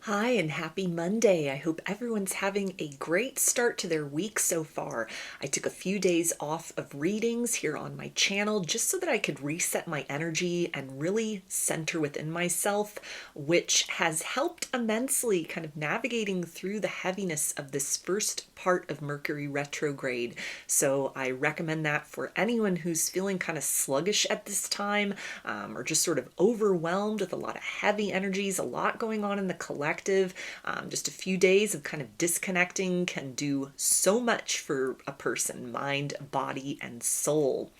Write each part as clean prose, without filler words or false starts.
Hi and happy Monday. I hope everyone's having a great start to their week so far. I took a few days off of readings here on my channel just so that I could reset my energy and really center within myself, which has helped immensely kind of navigating through the heaviness of this first part of Mercury retrograde. So I recommend that for anyone who's feeling kind of sluggish at this time, or just sort of overwhelmed with a lot of heavy energies, a lot going on in the collective. Just a few days of kind of disconnecting can do so much for a person, mind, body, and soul.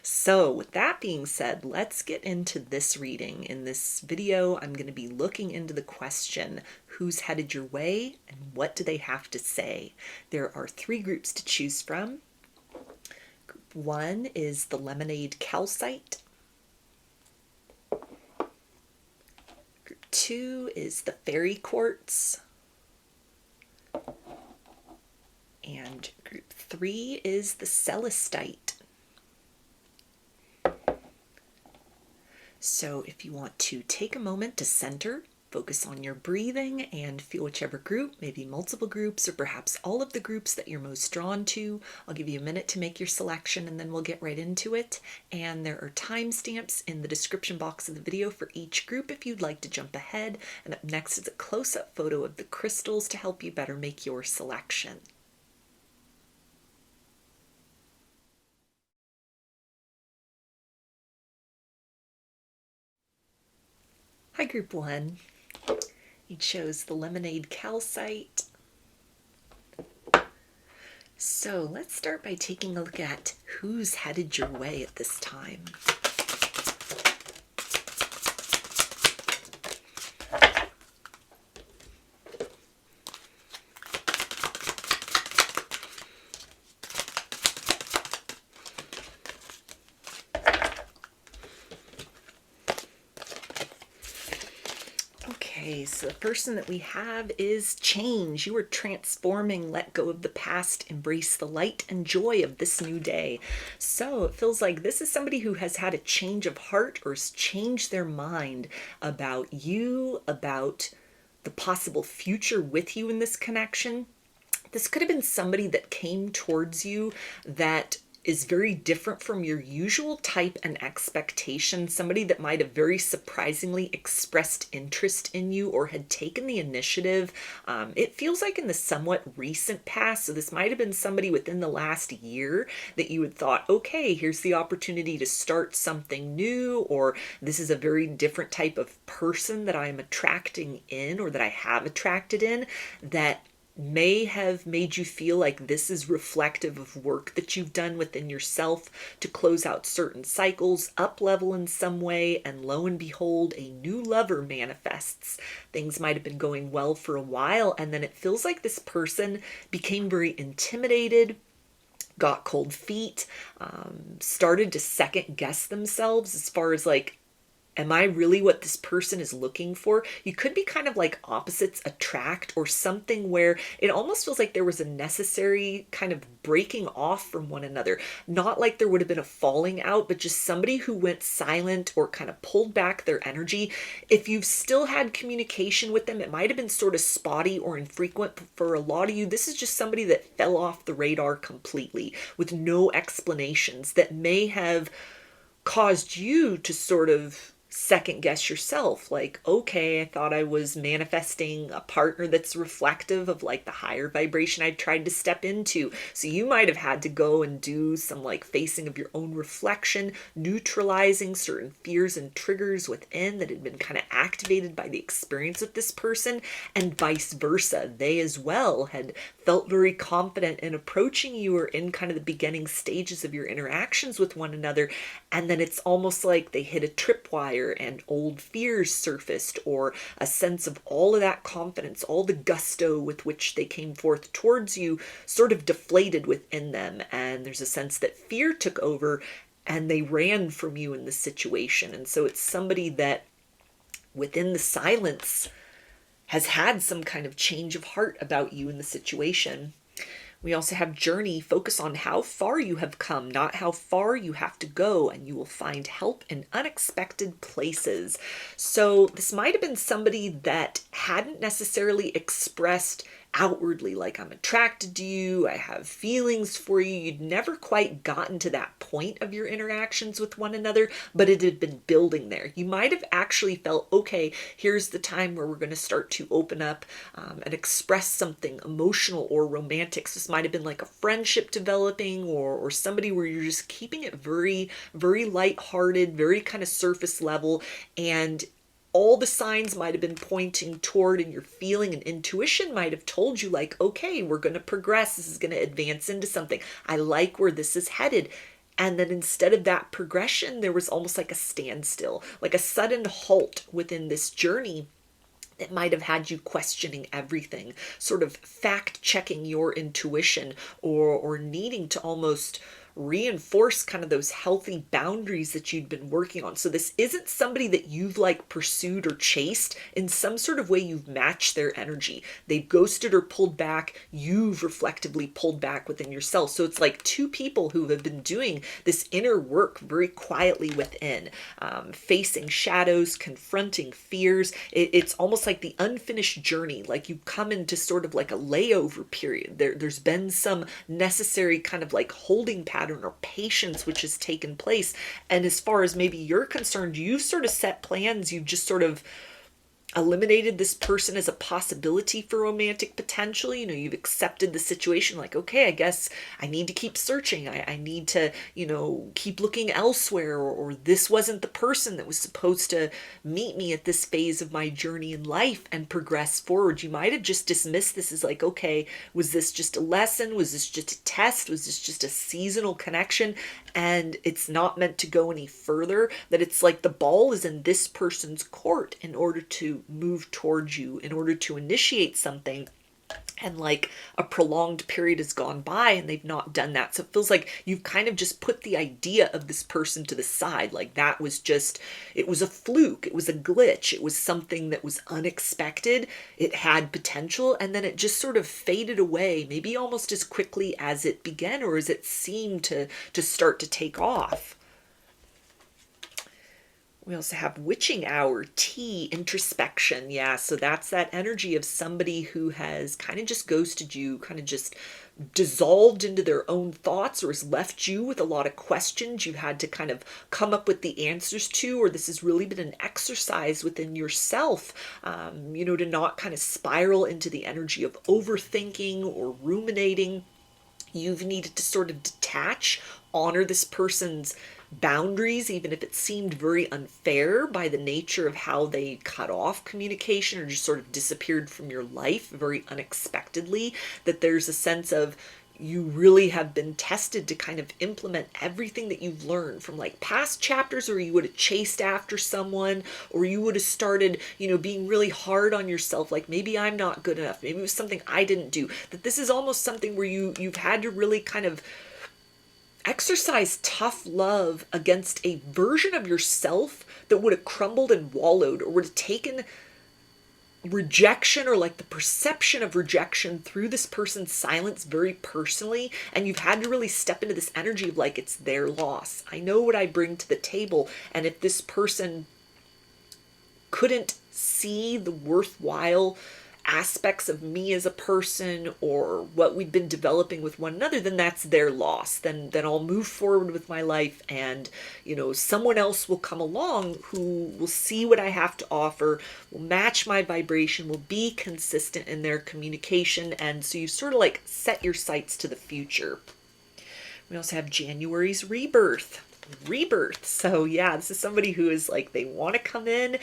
So with that being said, let's get into this reading. In this video, I'm going to be looking into the question, who's headed your way and what do they have to say? There are three groups to choose from. Group one is the lemonade calcite. Two is the fairy quartz, and group three is the celestite. So if you want to take a moment to center, focus on your breathing and feel whichever group, maybe multiple groups or perhaps all of the groups that you're most drawn to. I'll give you a minute to make your selection and then we'll get right into it. And there are timestamps in the description box of the video for each group if you'd like to jump ahead. And up next is a close-up photo of the crystals to help you better make your selection. Hi, group one. You chose the lemonade calcite. So let's start by taking a look at who's headed your way at this time. Okay, so the person that we have is change. You are transforming, let go of the past, embrace the light and joy of this new day. So it feels like this is somebody who has had a change of heart or has changed their mind about you, about the possible future with you in this connection. This could have been somebody that came towards you that is very different from your usual type and expectation, somebody that might have very surprisingly expressed interest in you or had taken the initiative. It feels like in the somewhat recent past, so this might have been somebody within the last year that you had thought, okay, here's the opportunity to start something new, or this is a very different type of person that I'm attracting in or that I have attracted in that may have made you feel like this is reflective of work that you've done within yourself to close out certain cycles, up level in some way, and lo and behold, a new lover manifests. Things might have been going well for a while, and then it feels like this person became very intimidated, got cold feet, started to second guess themselves as far as like, am I really what this person is looking for? You could be kind of like opposites attract or something where it almost feels like there was a necessary kind of breaking off from one another. Not like there would have been a falling out, but just somebody who went silent or kind of pulled back their energy. If you've still had communication with them, it might have been sort of spotty or infrequent. For a lot of you, this is just somebody that fell off the radar completely with no explanations that may have caused you to sort of second guess yourself, like, okay, I thought I was manifesting a partner that's reflective of like the higher vibration I tried to step into. So you might have had to go and do some like facing of your own reflection, neutralizing certain fears and triggers within that had been kind of activated by the experience with this person, and vice versa. They as well had felt very confident in approaching you or in kind of the beginning stages of your interactions with one another, and then it's almost like they hit a tripwire and old fears surfaced, or a sense of all of that confidence, all the gusto with which they came forth towards you sort of deflated within them, and there's a sense that fear took over and they ran from you in this situation. And so it's somebody that within the silence has had some kind of change of heart about you in the situation. We also have journey. Focus on how far you have come, not how far you have to go, and you will find help in unexpected places. So this might have been somebody that hadn't necessarily expressed outwardly, like, I'm attracted to you, I have feelings for you. You'd never quite gotten to that point of your interactions with one another, but it had been building there. You might have actually felt, okay, here's the time where we're going to start to open up and express something emotional or romantic. So this might have been like a friendship developing, or somebody where you're just keeping it very, very lighthearted, very kind of surface level, and all the signs might have been pointing toward, and your feeling and intuition might have told you, like, okay, we're going to progress. This is going to advance into something. I like where this is headed. And then instead of that progression, there was almost like a standstill, like a sudden halt within this journey that might have had you questioning everything, sort of fact checking your intuition, or needing to almost reinforce kind of those healthy boundaries that you'd been working on. So this isn't somebody that you've like pursued or chased. In some sort of way, you've matched their energy. They've ghosted or pulled back. You've reflectively pulled back within yourself. So it's like two people who have been doing this inner work very quietly within, facing shadows, confronting fears. It's almost like the unfinished journey. Like you come into sort of like a layover period. There's been some necessary kind of like holding pattern or patience which has taken place. And as far as maybe you're concerned, you've sort of set plans. You've just sort of eliminated this person as a possibility for romantic potential. You know, you've accepted the situation, like, okay, I guess I need to keep searching. I need to, you know, keep looking elsewhere, or this wasn't the person that was supposed to meet me at this phase of my journey in life and progress forward. You might have just dismissed this as like, okay, was this just a lesson? Was this just a test? Was this just a seasonal connection? And it's not meant to go any further. That it's like the ball is in this person's court in order to move towards you, in order to initiate something. And like a prolonged period has gone by and they've not done that. So it feels like you've kind of just put the idea of this person to the side. Like that was just, it was a fluke. It was a glitch. It was something that was unexpected. It had potential, and then it just sort of faded away, maybe almost as quickly as it began, or as it seemed to start to take off. We also have witching hour, tea, introspection. Yeah, so that's that energy of somebody who has kind of just ghosted you, kind of just dissolved into their own thoughts, or has left you with a lot of questions you've had to kind of come up with the answers to, or this has really been an exercise within yourself, you know, to not kind of spiral into the energy of overthinking or ruminating. You've needed to sort of detach, honor this person's boundaries, even if it seemed very unfair by the nature of how they cut off communication or just sort of disappeared from your life very unexpectedly. That there's a sense of, you really have been tested to kind of implement everything that you've learned from like past chapters, or you would have chased after someone, or you would have started, you know, being really hard on yourself. Like, maybe I'm not good enough. Maybe it was something I didn't do. That this is almost something where you've had to really kind of exercise tough love against a version of yourself that would have crumbled and wallowed, or would have taken rejection, or like the perception of rejection through this person's silence very personally. And you've had to really step into this energy of like, it's their loss. I know what I bring to the table. And if this person couldn't see the worthwhile aspects of me as a person, or what we've been developing with one another, then that's their loss. Then I'll move forward with my life, and you know, someone else will come along who will see what I have to offer, will match my vibration, will be consistent in their communication. And so you sort of like set your sights to the future. We also have January's rebirth. So yeah, this is somebody who is like, they want to come in,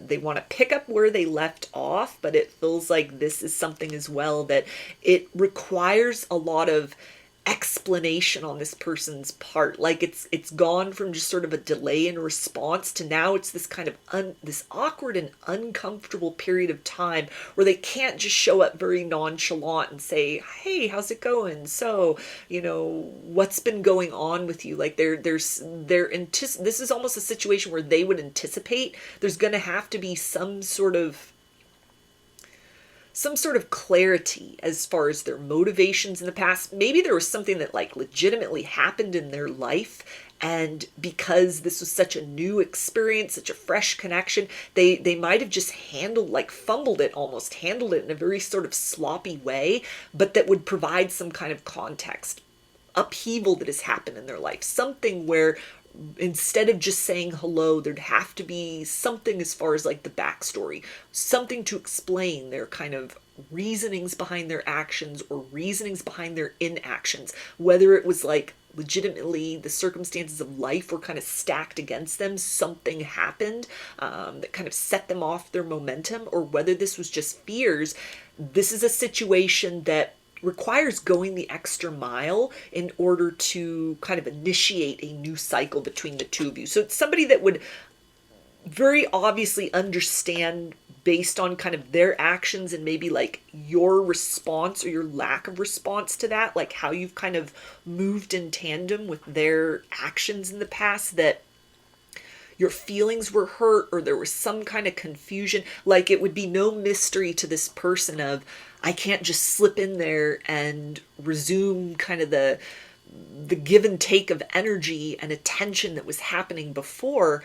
they want to pick up where they left off, but it feels like this is something as well that it requires a lot of explanation on this person's part. Like it's gone from just sort of a delay in response to now it's this kind of this awkward and uncomfortable period of time where they can't just show up very nonchalant and say, hey, how's it going? So, you know, what's been going on with you? Like this is almost a situation where they would anticipate there's going to have to be some sort of some sort of clarity as far as their motivations in the past. Maybe there was something that like legitimately happened in their life, and because this was such a new experience, such a fresh connection, they might have just fumbled it, almost handled it in a very sort of sloppy way, but that would provide some kind of context. Upheaval that has happened in their life, something where instead of just saying hello, there'd have to be something as far as like the backstory, something to explain their kind of reasonings behind their actions or reasonings behind their inactions, whether it was like legitimately the circumstances of life were kind of stacked against them, something happened that kind of set them off their momentum, or whether this was just fears. This is a situation that requires going the extra mile in order to kind of initiate a new cycle between the two of you. So it's somebody that would very obviously understand, based on kind of their actions and maybe like your response or your lack of response to that, like how you've kind of moved in tandem with their actions in the past, that your feelings were hurt or there was some kind of confusion. Like it would be no mystery to this person of, I can't just slip in there and resume kind of the give and take of energy and attention that was happening before.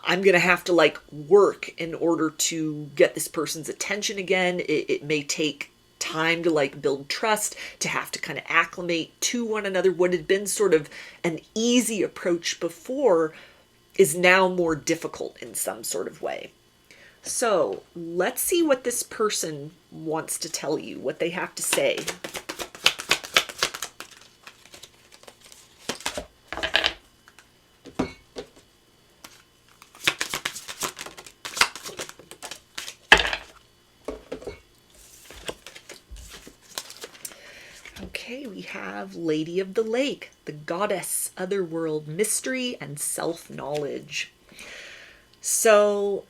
I'm going to have to like work in order to get this person's attention again. It may take time to like build trust, to have to kind of acclimate to one another. What had been sort of an easy approach before is now more difficult in some sort of way. So let's see what this person wants to tell you, what they have to say. Okay, we have Lady of the Lake, the goddess, otherworld, mystery, and self-knowledge. So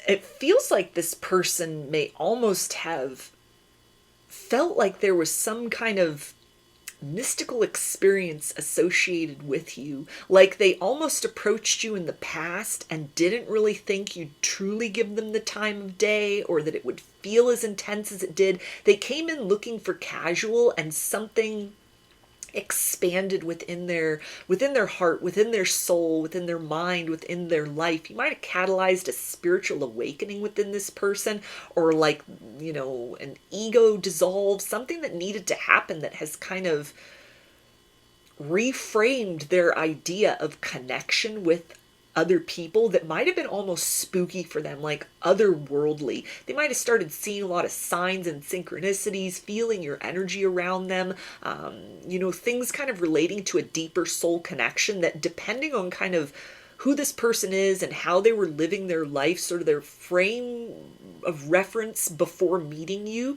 it feels like this person may almost have felt like there was some kind of mystical experience associated with you. Like they almost approached you in the past and didn't really think you'd truly give them the time of day, or that it would feel as intense as it did. They came in looking for casual, and something expanded within their heart, within their soul, within their mind, within their life. You might have catalyzed a spiritual awakening within this person, or like, you know, an ego dissolve, something that needed to happen that has kind of reframed their idea of connection with other people that might have been almost spooky for them, like otherworldly. They might have started seeing a lot of signs and synchronicities, feeling your energy around them, you know, things kind of relating to a deeper soul connection that, depending on kind of who this person is and how they were living their life, sort of their frame of reference before meeting you,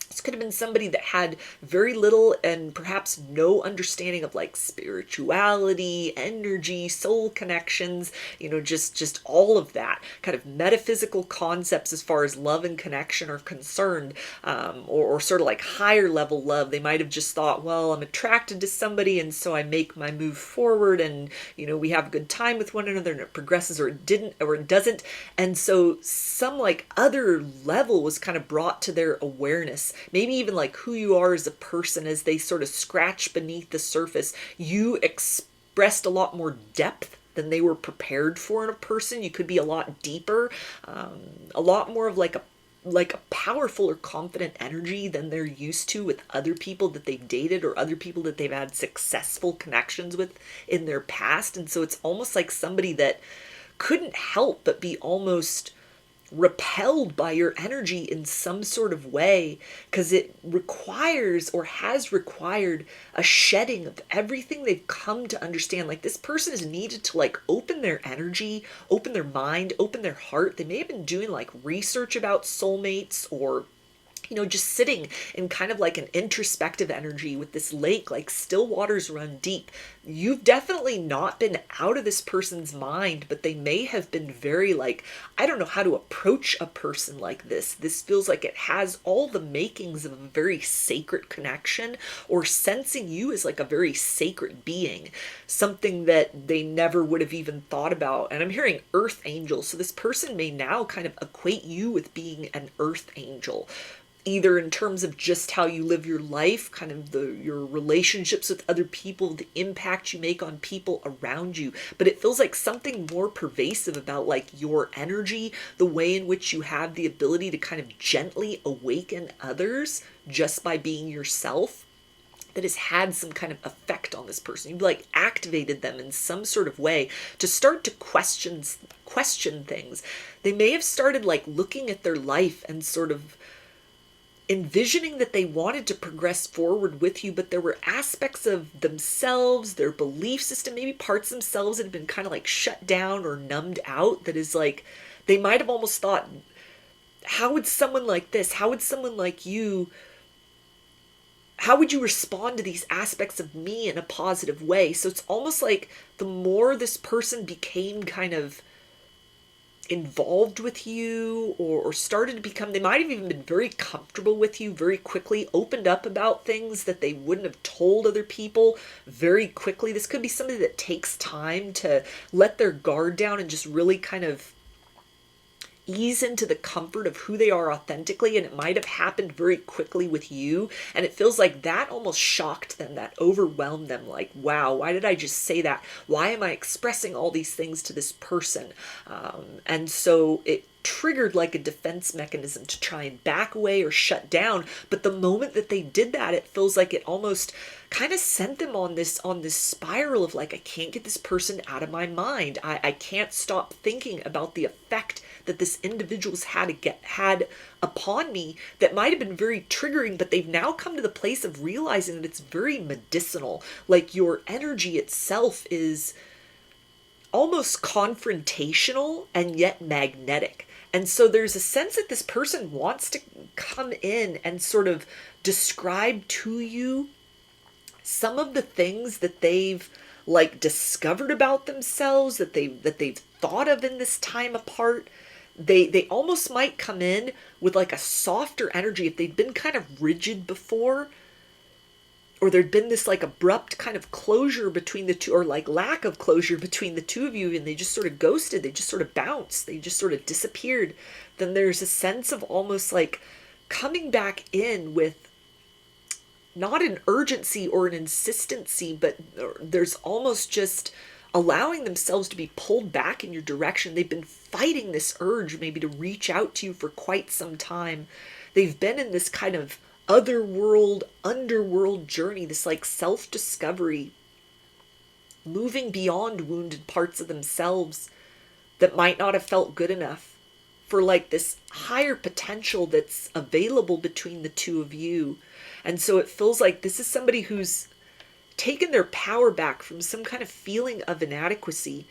this could have been somebody that had very little and perhaps no understanding of like spirituality, energy, soul connections, you know, just all of that kind of metaphysical concepts as far as love and connection are concerned, or sort of like higher level love. They might have just thought, well, I'm attracted to somebody and so I make my move forward, and, you know, we have a good time with one another and it progresses, or it didn't, or it doesn't. And so some like other level was kind of brought to their awareness. Maybe even like who you are as a person, as they sort of scratch beneath the surface. You expressed a lot more depth than they were prepared for in a person. You could be a lot deeper, a lot more of like a powerful or confident energy than they're used to with other people that they've dated or other people that they've had successful connections with in their past. And so it's almost like somebody that couldn't help but be almost repelled by your energy in some sort of way, because it requires, or has required, a shedding of everything they've come to understand. Like this person is needed to like open their energy, open their mind, open their heart. They may have been doing like research about soulmates, or just sitting in kind of like an introspective energy with this lake, like still waters run deep. You've definitely not been out of this person's mind, but they may have been very like, I don't know how to approach a person like this. This feels like it has all the makings of a very sacred connection, or sensing you as like a very sacred being, something that they never would have even thought about. And I'm hearing earth angel. So this person may now kind of equate you with being an earth angel, either in terms of just how you live your life, kind of your relationships with other people, the impact you make on people around you. But it feels like something more pervasive about like your energy, the way in which you have the ability to kind of gently awaken others just by being yourself, that has had some kind of effect on this person. You've like activated them in some sort of way to start to question things. They may have started like looking at their life and sort of envisioning that they wanted to progress forward with you, but there were aspects of themselves, their belief system, maybe parts of themselves that had been kind of like shut down or numbed out, that is like, they might have almost thought, how would someone like this, how would someone like you, how would you respond to these aspects of me in a positive way? So it's almost like the more this person became kind of involved with you, or started to become, they might have even been very comfortable with you very quickly, opened up about things that they wouldn't have told other people very quickly. This could be somebody that takes time to let their guard down and just really kind of ease into the comfort of who they are authentically, and it might have happened very quickly with you, and it feels like that almost shocked them, that overwhelmed them, like, wow, why did I just say that? Why am I expressing all these things to this person? And so it triggered like a defense mechanism to try and back away or shut down. But the moment that they did that, it feels like it almost kind of sent them on this spiral of like, I can't get this person out of my mind. I can't stop thinking about the effect that this individual's had upon me, that might have been very triggering, but they've now come to the place of realizing that it's very medicinal. Like your energy itself is almost confrontational and yet magnetic. And so there's a sense that this person wants to come in and sort of describe to you some of the things that they've like discovered about themselves, that they've thought of in this time apart. They almost might come in with like a softer energy. If they've been kind of rigid before, or there'd been this like abrupt kind of closure between the two, or like lack of closure between the two of you, and they just sort of ghosted, they just sort of bounced, they just sort of disappeared, then there's a sense of almost like coming back in with not an urgency or an insistency, but there's almost just allowing themselves to be pulled back in your direction. They've been fighting this urge maybe to reach out to you for quite some time. They've been in this kind of otherworld, underworld journey, this like self-discovery, moving beyond wounded parts of themselves that might not have felt good enough for like this higher potential that's available between the two of you. And so it feels like this is somebody who's taken their power back from some kind of feeling of inadequacy,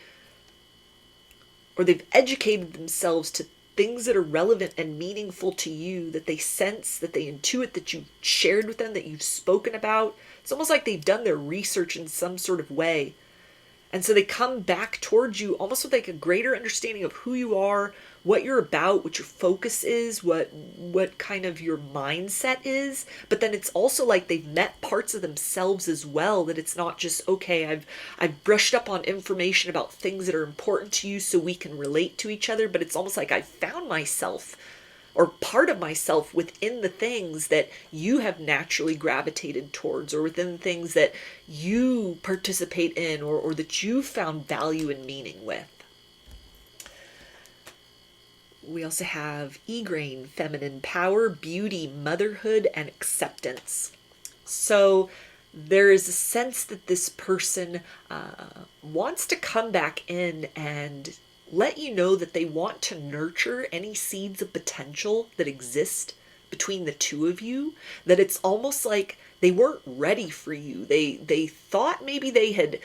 or they've educated themselves to things that are relevant and meaningful to you, that they sense, that they intuit, that you've shared with them, that you've spoken about. It's almost like they've done their research in some sort of way. And so they come back towards you almost with like a greater understanding of who you are, what you're about, what your focus is, what kind of your mindset is. But then it's also like they've met parts of themselves as well, that it's not just, okay, I've brushed up on information about things that are important to you so we can relate to each other, but it's almost like I've found myself, or part of myself, within the things that you have naturally gravitated towards, or within things that you participate in, or that you found value and meaning with. We also have E-grain, feminine power, beauty, motherhood, and acceptance. So there is a sense that this person wants to come back in and let you know that they want to nurture any seeds of potential that exist between the two of you, that it's almost like they weren't ready for you. They thought maybe they had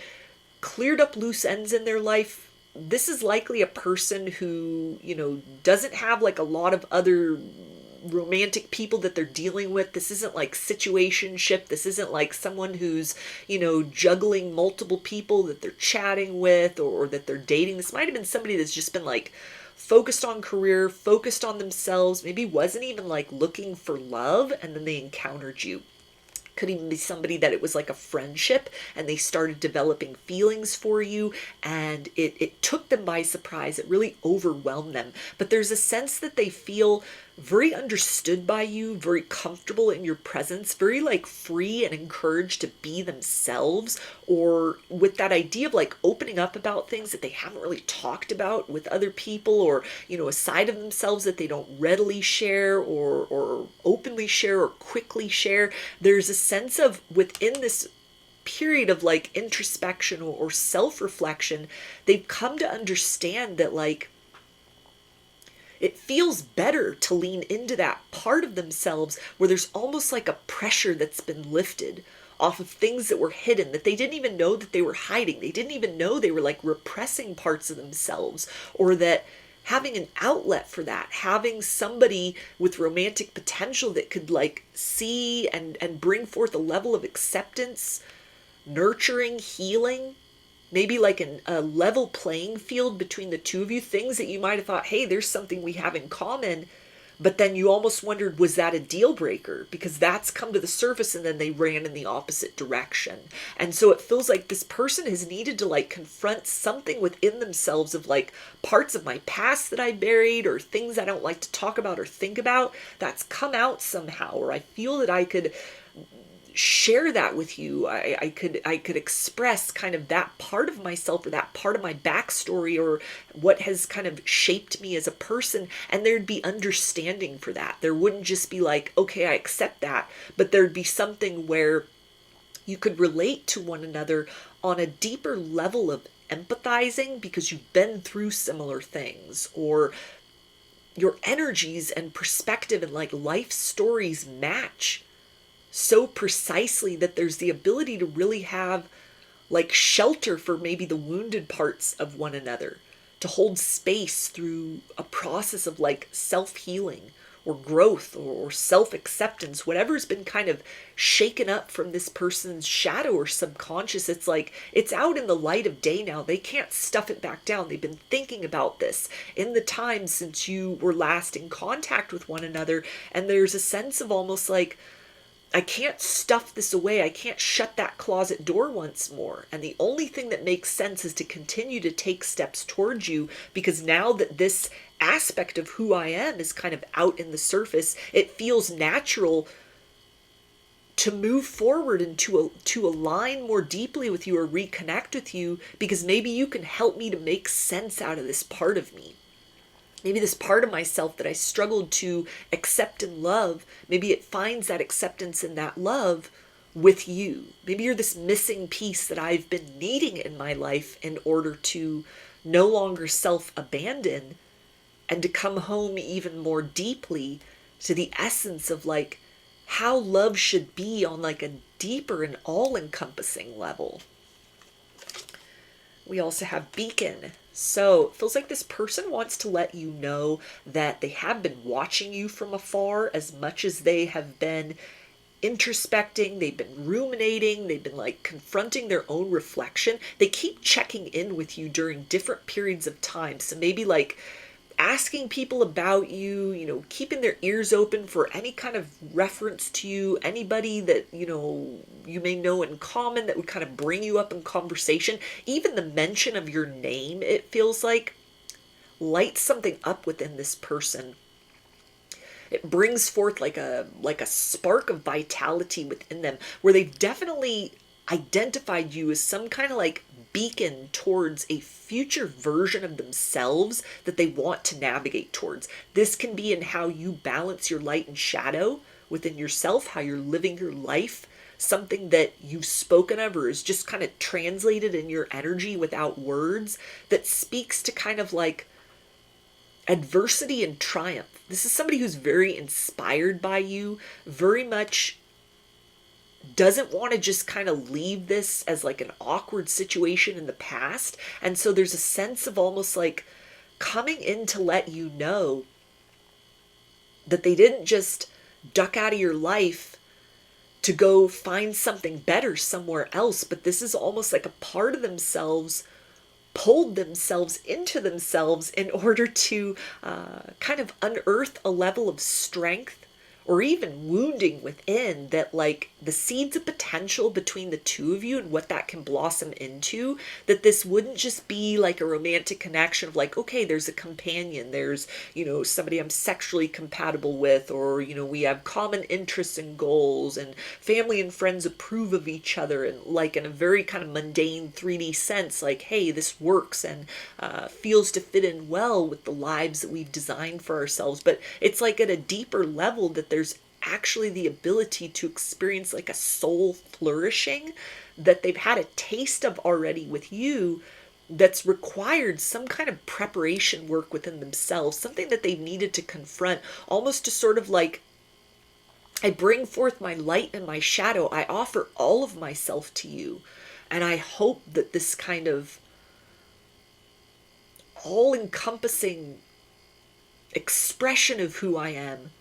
cleared up loose ends in their life. This is likely a person who, doesn't have like a lot of other romantic people that they're dealing with. This isn't like situationship. This isn't like someone who's, juggling multiple people that they're chatting with or that they're dating. This might have been somebody that's just been like focused on career, focused on themselves, maybe wasn't even like looking for love, and then they encountered you. Could even be somebody that it was like a friendship and they started developing feelings for you, and it took them by surprise. It really overwhelmed them. But there's a sense that they feel very understood by you, very comfortable in your presence, very like free and encouraged to be themselves, or with that idea of like opening up about things that they haven't really talked about with other people, or a side of themselves that they don't readily share or openly share or quickly share. There's a sense of, within this period of like introspection or self-reflection, they've come to understand that like it feels better to lean into that part of themselves where there's almost like a pressure that's been lifted off of things that were hidden, that they didn't even know that they were hiding. They didn't even know they were like repressing parts of themselves, or that having an outlet for that, having somebody with romantic potential that could like see and bring forth a level of acceptance, nurturing, healing, maybe like a level playing field between the two of you, things that you might have thought, hey, there's something we have in common, but then you almost wondered, was that a deal breaker? Because that's come to the surface and then they ran in the opposite direction. And so it feels like this person has needed to like confront something within themselves of like parts of my past that I buried, or things I don't like to talk about or think about, that's come out somehow, or I feel that I could share that with you. I could express kind of that part of myself, or that part of my backstory, or what has kind of shaped me as a person, and there'd be understanding for that. There wouldn't just be like, okay, I accept that, but there'd be something where you could relate to one another on a deeper level of empathizing because you've been through similar things, or your energies and perspective and like life stories match so precisely that there's the ability to really have like shelter for maybe the wounded parts of one another, to hold space through a process of like self-healing or growth or self-acceptance, whatever's been kind of shaken up from this person's shadow or subconscious. It's like it's out in the light of day now. They can't stuff it back down. They've been thinking about this in the time since you were last in contact with one another, and there's a sense of almost like, I can't stuff this away. I can't shut that closet door once more. And the only thing that makes sense is to continue to take steps towards you, because now that this aspect of who I am is kind of out in the surface, it feels natural to move forward and to align more deeply with you or reconnect with you, because maybe you can help me to make sense out of this part of me. Maybe this part of myself that I struggled to accept and love, maybe it finds that acceptance and that love with you. Maybe you're this missing piece that I've been needing in my life in order to no longer self-abandon and to come home even more deeply to the essence of like how love should be on like a deeper and all-encompassing level. We also have Beacon. So it feels like this person wants to let you know that they have been watching you from afar as much as they have been introspecting, they've been ruminating, they've been like confronting their own reflection. They keep checking in with you during different periods of time. So maybe like asking people about you, keeping their ears open for any kind of reference to you, anybody that, you may know in common that would kind of bring you up in conversation. Even the mention of your name, it feels like, lights something up within this person. It brings forth like a spark of vitality within them, where they've definitely identified you as some kind of like beacon towards a future version of themselves that they want to navigate towards. This can be in how you balance your light and shadow within yourself, how you're living your life, something that you've spoken of or is just kind of translated in your energy without words, that speaks to kind of like adversity and triumph. This is somebody who's very inspired by you, very much doesn't want to just kind of leave this as like an awkward situation in the past. And so there's a sense of almost like coming in to let you know that they didn't just duck out of your life to go find something better somewhere else, but this is almost like a part of themselves pulled themselves into themselves in order to kind of unearth a level of strength or even wounding within, that like the seeds of potential between the two of you and what that can blossom into, that this wouldn't just be like a romantic connection of like, okay, there's a companion, there's, you know, somebody I'm sexually compatible with, or, you know, we have common interests and goals, and family and friends approve of each other, and like in a very kind of mundane 3D sense, like, hey, this works and feels to fit in well with the lives that we've designed for ourselves. But it's like at a deeper level that there's actually the ability to experience like a soul flourishing that they've had a taste of already with you, that's required some kind of preparation work within themselves, something that they've needed to confront, almost to sort of like, I bring forth my light and my shadow, I offer all of myself to you, and I hope that this kind of all-encompassing expression of who I am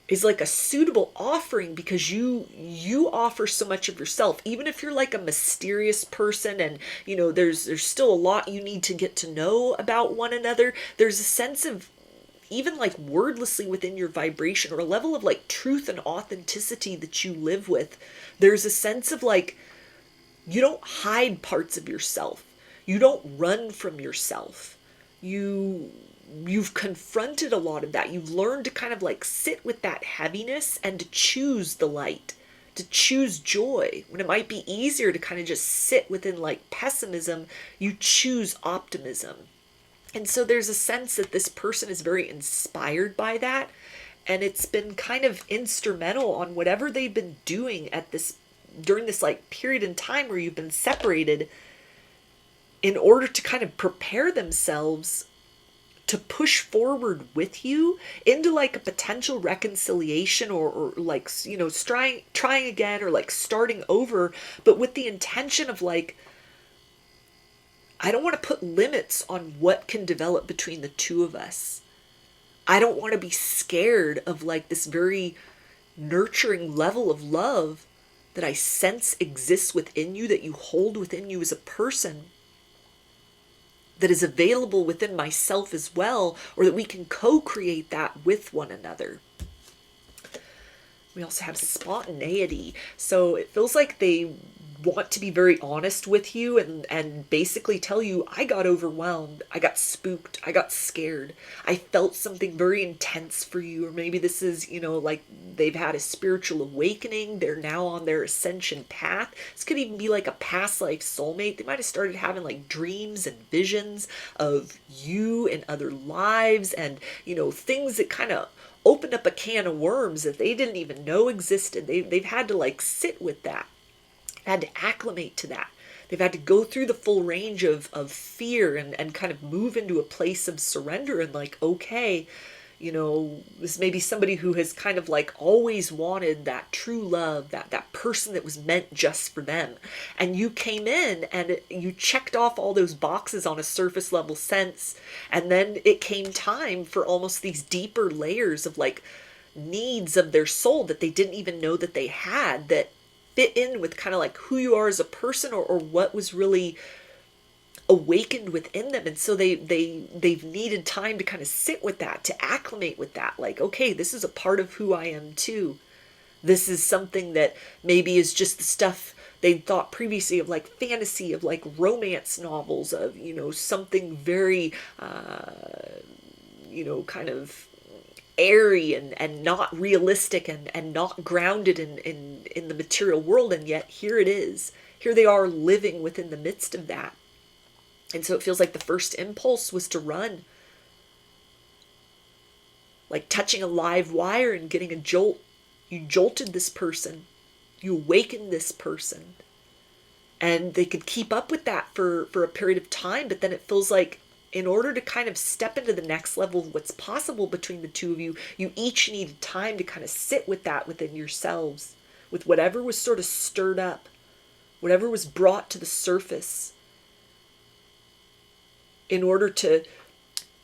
is like a suitable offering, because you offer so much of yourself. Even if you're like a mysterious person and, you know, there's still a lot you need to get to know about one another, there's a sense of, even like wordlessly within your vibration, or a level of like truth and authenticity that you live with, there's a sense of like, you don't hide parts of yourself, you don't run from yourself, you've confronted a lot of that. You've learned to kind of like sit with that heaviness and to choose the light, to choose joy. When it might be easier to kind of just sit within like pessimism, you choose optimism. And so there's a sense that this person is very inspired by that, and it's been kind of instrumental on whatever they've been doing at this, during this like period in time where you've been separated, in order to kind of prepare themselves to push forward with you into like a potential reconciliation, or like, you know, trying again, or like starting over, but with the intention of like, I don't want to put limits on what can develop between the two of us. I don't want to be scared of like this very nurturing level of love that I sense exists within you, that you hold within you as a person, that is available within myself as well, or that we can co-create that with one another. We also have spontaneity. So it feels like they want to be very honest with you and basically tell you, I got overwhelmed, I got spooked, I got scared, I felt something very intense for you. Or maybe this is, you know, like they've had a spiritual awakening, they're now on their ascension path. This could even be like a past life soulmate. They might have started having like dreams and visions of you in other lives, and, you know, things that kind of opened up a can of worms that they didn't even know existed. They've had to like sit with that, had to acclimate to that. They've had to go through the full range of fear and kind of move into a place of surrender and like, okay, you know, this may be somebody who has kind of like always wanted that true love, that person that was meant just for them. And you came in and you checked off all those boxes on a surface level sense. And then it came time for almost these deeper layers of like needs of their soul that they didn't even know that they had, that fit in with kind of like who you are as a person, or what was really awakened within them. And so they've needed time to kind of sit with that, to acclimate with that, like, okay, this is a part of who I am too. This is something that maybe is just the stuff they'd thought previously of, like fantasy, of like romance novels, of, you know, something very you know, kind of airy and not realistic and not grounded in the material world. And yet here it is, here they are living within the midst of that. And so it feels like the first impulse was to run, like touching a live wire and getting a jolt. You jolted this person, you awakened this person, and they could keep up with that for a period of time. But then it feels like, in order to kind of step into the next level of what's possible between the two of you, you each needed time to kind of sit with that within yourselves, with whatever was sort of stirred up, whatever was brought to the surface, in order to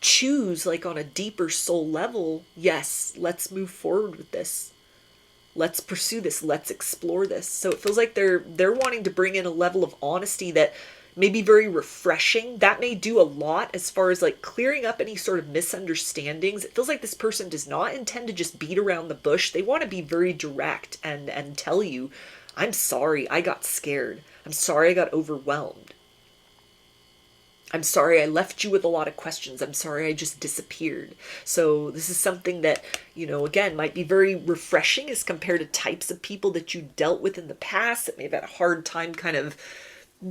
choose, like on a deeper soul level, yes, let's move forward with this. Let's pursue this. Let's explore this. So it feels like they're wanting to bring in a level of honesty that may be very refreshing. That may do a lot as far as like clearing up any sort of misunderstandings. It feels like this person does not intend to just beat around the bush. They want to be very direct and tell you, I'm sorry, I got scared. I'm sorry, I got overwhelmed. I'm sorry I left you with a lot of questions. I'm sorry I just disappeared. So this is something that, again, might be very refreshing as compared to types of people that you dealt with in the past that may have had a hard time kind of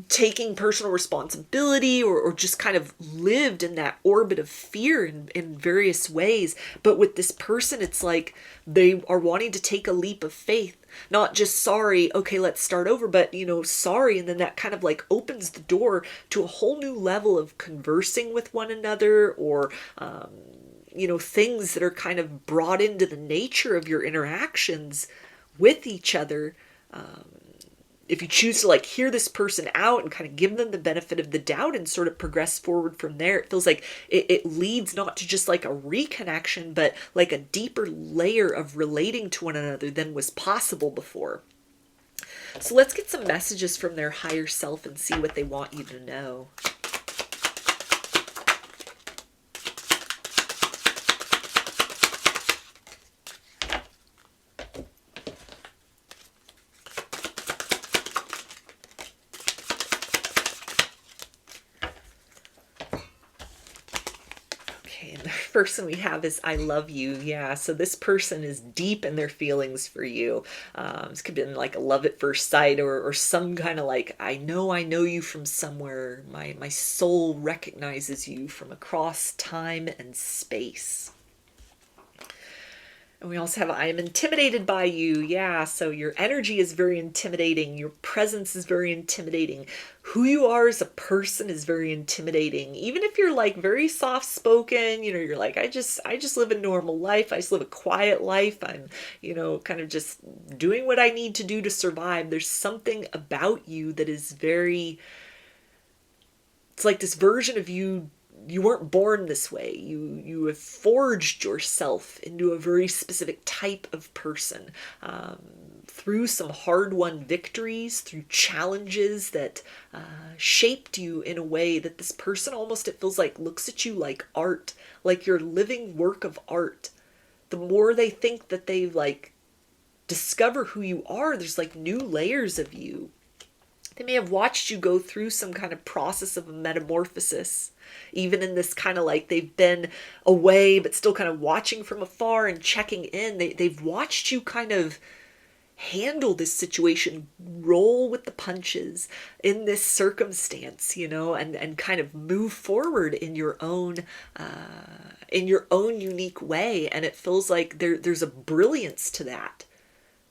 taking personal responsibility or just kind of lived in that orbit of fear in various ways. But with this person, it's like they are wanting to take a leap of faith. Not just sorry, okay, let's start over, but, sorry. And then that kind of like opens the door to a whole new level of conversing with one another or, things that are kind of brought into the nature of your interactions with each other. If you choose to like hear this person out and kind of give them the benefit of the doubt and sort of progress forward from there, it feels like it leads not to just like a reconnection, but like a deeper layer of relating to one another than was possible before. So let's get some messages from their higher self and see what they want you to know. Person we have is I love you. Yeah, so this person is deep in their feelings for you. This could be like a love at first sight or some kind of like, I know you from somewhere. My soul recognizes you from across time and space. And we also have, I am intimidated by you. Yeah, so your energy is very intimidating. Your presence is very intimidating. Who you are as a person is very intimidating. Even if you're like very soft spoken, you're like, I just live a normal life. I just live a quiet life. I'm, kind of just doing what I need to do to survive. There's something about you that is very, it's like this version of you. You weren't born this way. You have forged yourself into a very specific type of person through some hard-won victories, through challenges that shaped you in a way that this person almost, it feels like, looks at you like art, like your living work of art. The more they think that they like discover who you are, there's like new layers of you. They may have watched you go through some kind of process of a metamorphosis, even in this kind of like they've been away, but still kind of watching from afar and checking in. They've watched you kind of handle this situation, roll with the punches in this circumstance, and kind of move forward in your own unique way. And it feels like there's a brilliance to that.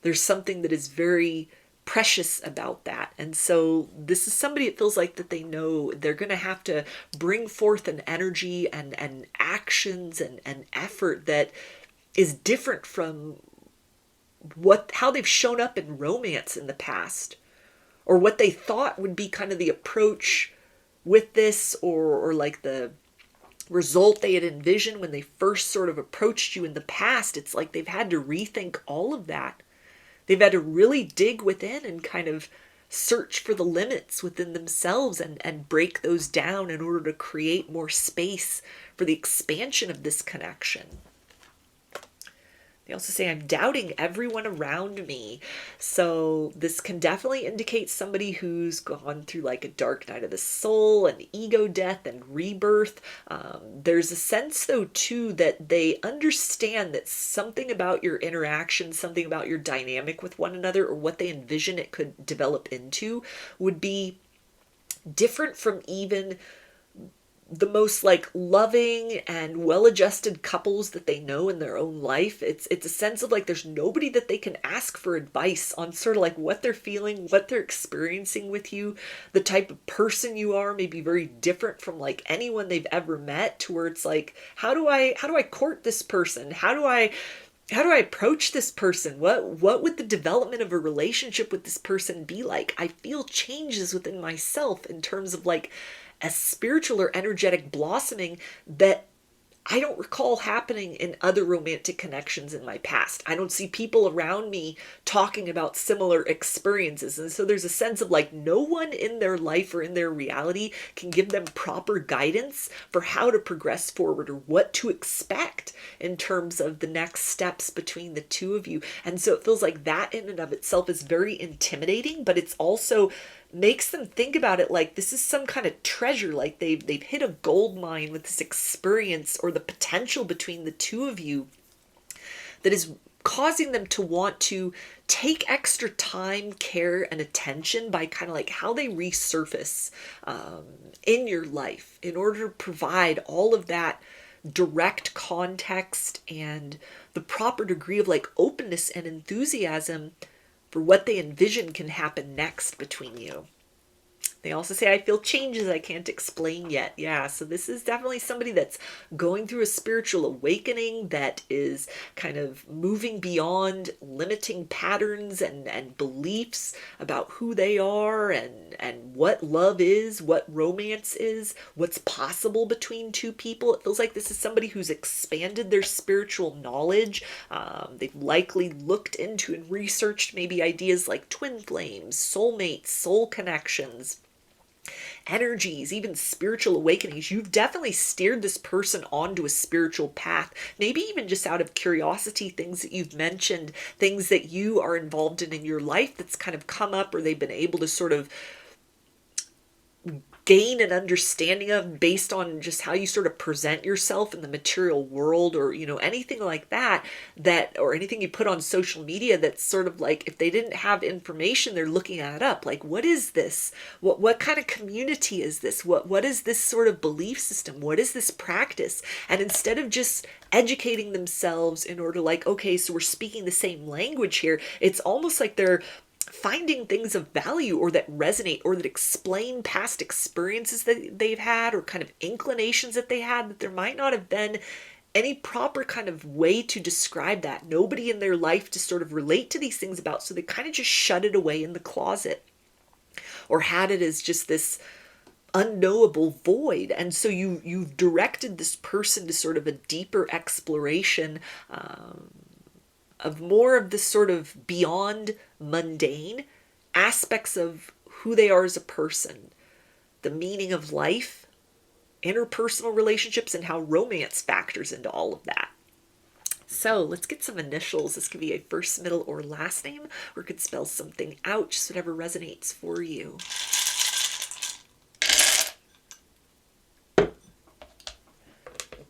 There's something that is very precious about that. And so this is somebody, it feels like, that they know they're going to have to bring forth an energy and actions and effort that is different from how they've shown up in romance in the past, or what they thought would be kind of the approach with this, or like the result they had envisioned when they first sort of approached you in the past. It's like they've had to rethink all of that. They've had to really dig within and kind of search for the limits within themselves and break those down in order to create more space for the expansion of this connection. They also say, I'm doubting everyone around me. So this can definitely indicate somebody who's gone through like a dark night of the soul, an ego death and rebirth. There's a sense, though, too, that they understand that something about your interaction, something about your dynamic with one another, or what they envision it could develop into, would be different from even the most like loving and well-adjusted couples that they know in their own life. It's a sense of like there's nobody that they can ask for advice on sort of like what they're feeling, what they're experiencing with you. The type of person you are may be very different from like anyone they've ever met, to where it's like, how do I court this person? How do I approach this person? What would the development of a relationship with this person be like? I feel changes within myself in terms of like a spiritual or energetic blossoming that I don't recall happening in other romantic connections in my past. I don't see people around me talking about similar experiences. And so there's a sense of like no one in their life or in their reality can give them proper guidance for how to progress forward or what to expect in terms of the next steps between the two of you. And so it feels like that in and of itself is very intimidating, but it's also makes them think about it like this is some kind of treasure, like they've hit a gold mine with this experience or the potential between the two of you that is causing them to want to take extra time, care, and attention by kind of like how they resurface in your life in order to provide all of that direct context and the proper degree of like openness and enthusiasm for what they envision can happen next between you. They also say, I feel changes I can't explain yet. Yeah, so this is definitely somebody that's going through a spiritual awakening, that is kind of moving beyond limiting patterns and beliefs about who they are and what love is, what romance is, what's possible between two people. It feels like this is somebody who's expanded their spiritual knowledge. They've likely looked into and researched maybe ideas like twin flames, soulmates, soul connections, energies, even spiritual awakenings. You've definitely steered this person onto a spiritual path, maybe even just out of curiosity, things that you've mentioned, things that you are involved in your life that's kind of come up, or they've been able to sort of gain an understanding of based on just how you sort of present yourself in the material world, or anything like that, or anything you put on social media that's sort of like, if they didn't have information, they're looking it up, like, what is this, what kind of community is this, what is this sort of belief system, what is this practice? And instead of just educating themselves in order like, okay, so we're speaking the same language here, it's almost like they're finding things of value or that resonate or that explain past experiences that they've had, or kind of inclinations that they had that there might not have been any proper kind of way to describe that. Nobody in their life to sort of relate to these things about, so they kind of just shut it away in the closet or had it as just this unknowable void. And so you've directed this person to sort of a deeper exploration of more of this sort of beyond mundane aspects of who they are as a person, the meaning of life, interpersonal relationships, and how romance factors into all of that. So let's get some initials. This could be a first, middle, or last name, or it could spell something out, just whatever resonates for you.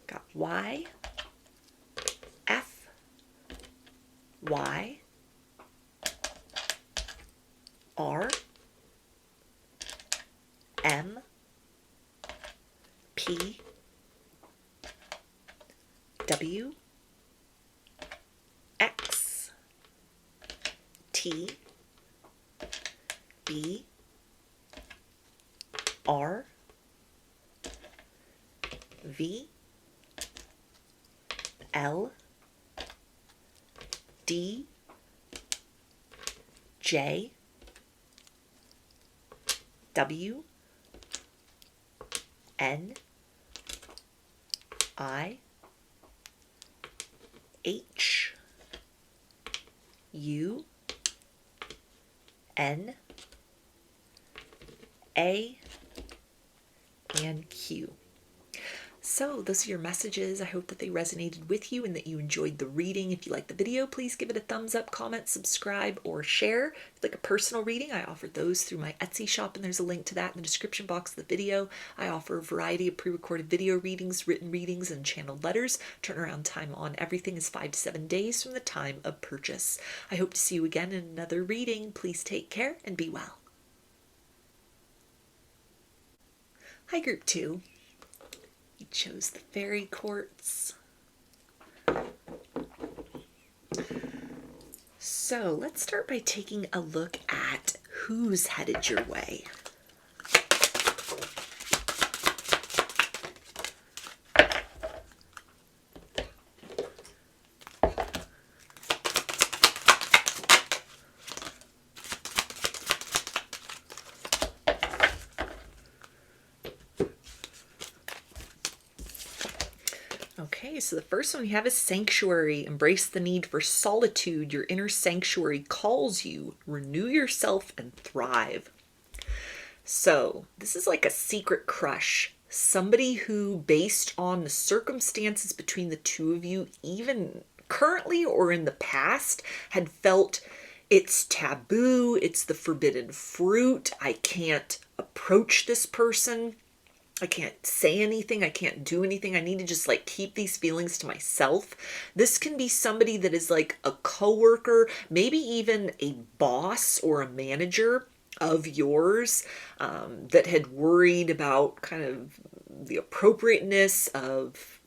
Got Y, F, Y, R, M, P, W, X, T, B, R, V, L, D, J, W, N, I, H, U, N, A, and Q. So those are your messages. I hope that they resonated with you and that you enjoyed the reading. If you liked the video, please give it a thumbs up, comment, subscribe, or share. If you'd like a personal reading, I offer those through my Etsy shop, and there's a link to that in the description box of the video. I offer a variety of pre-recorded video readings, written readings, and channeled letters. Turnaround time on everything is 5 to 7 days from the time of purchase. I hope to see you again in another reading. Please take care and be well. Hi, Group 2. You chose the fairy quartz. So let's start by taking a look at who's headed your way. Okay, so the first one we have is sanctuary. Embrace the need for solitude. Your inner sanctuary calls you. Renew yourself and thrive. So this is like a secret crush. Somebody who, based on the circumstances between the two of you, even currently or in the past, had felt it's taboo, it's the forbidden fruit, I can't approach this person, I can't say anything, I can't do anything, I need to just like keep these feelings to myself. This can be somebody that is like a coworker, maybe even a boss or a manager of yours, that had worried about kind of the appropriateness of,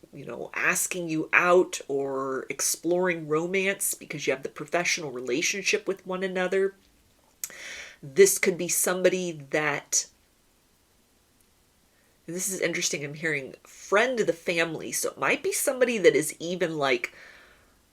asking you out or exploring romance because you have the professional relationship with one another. This could be somebody that, and this is interesting, I'm hearing friend of the family. So it might be somebody that is even like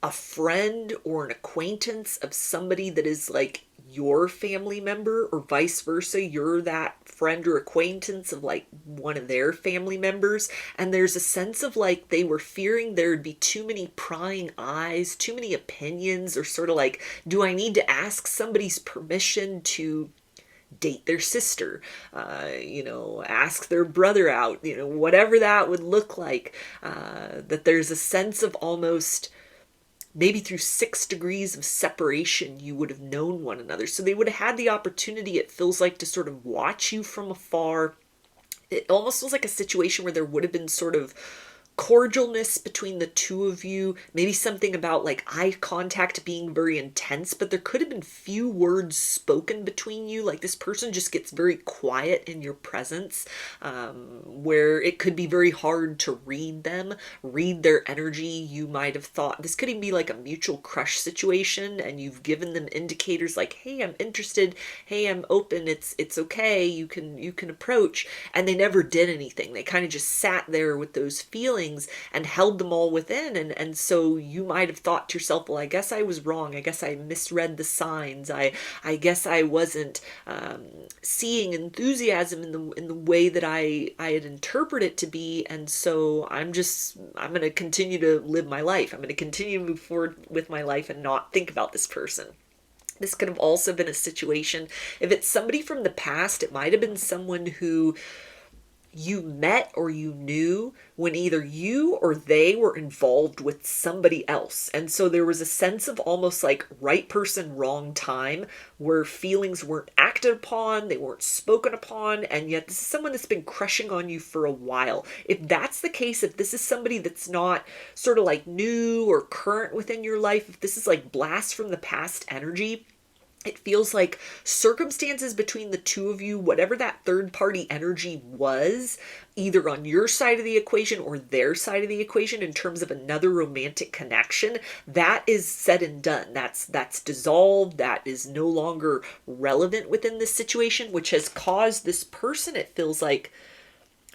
a friend or an acquaintance of somebody that is like your family member, or vice versa. You're that friend or acquaintance of like one of their family members. And there's a sense of like they were fearing there'd be too many prying eyes, too many opinions, or sort of like, do I need to ask somebody's permission to date their sister, ask their brother out, whatever that would look like, that there's a sense of almost maybe through 6 degrees of separation, you would have known one another. So they would have had the opportunity, it feels like, to sort of watch you from afar. It almost feels like a situation where there would have been sort of cordialness between the two of you, maybe something about like eye contact being very intense, but there could have been few words spoken between you. Like this person just gets very quiet in your presence, where it could be very hard to read them, read their energy. You might have thought this could even be like a mutual crush situation, and you've given them indicators like, hey, I'm interested, hey, I'm open, it's okay, you can approach, and they never did anything. They kind of just sat there with those feelings and held them all within. And so you might have thought to yourself, well, I guess I was wrong. I guess I misread the signs. I guess I wasn't seeing enthusiasm in the way that I had interpreted it to be. And so I'm going to continue to live my life. I'm going to continue to move forward with my life and not think about this person. This could have also been a situation, if it's somebody from the past, it might have been someone who you met or you knew when either you or they were involved with somebody else. And so there was a sense of almost like right person, wrong time, where feelings weren't acted upon, they weren't spoken upon, and yet this is someone that's been crushing on you for a while. If that's the case, if this is somebody that's not sort of like new or current within your life, if this is like blast from the past energy, it feels like circumstances between the two of you, whatever that third party energy was, either on your side of the equation or their side of the equation in terms of another romantic connection, that is said and done. That's dissolved. That is no longer relevant within this situation, which has caused this person, it feels like,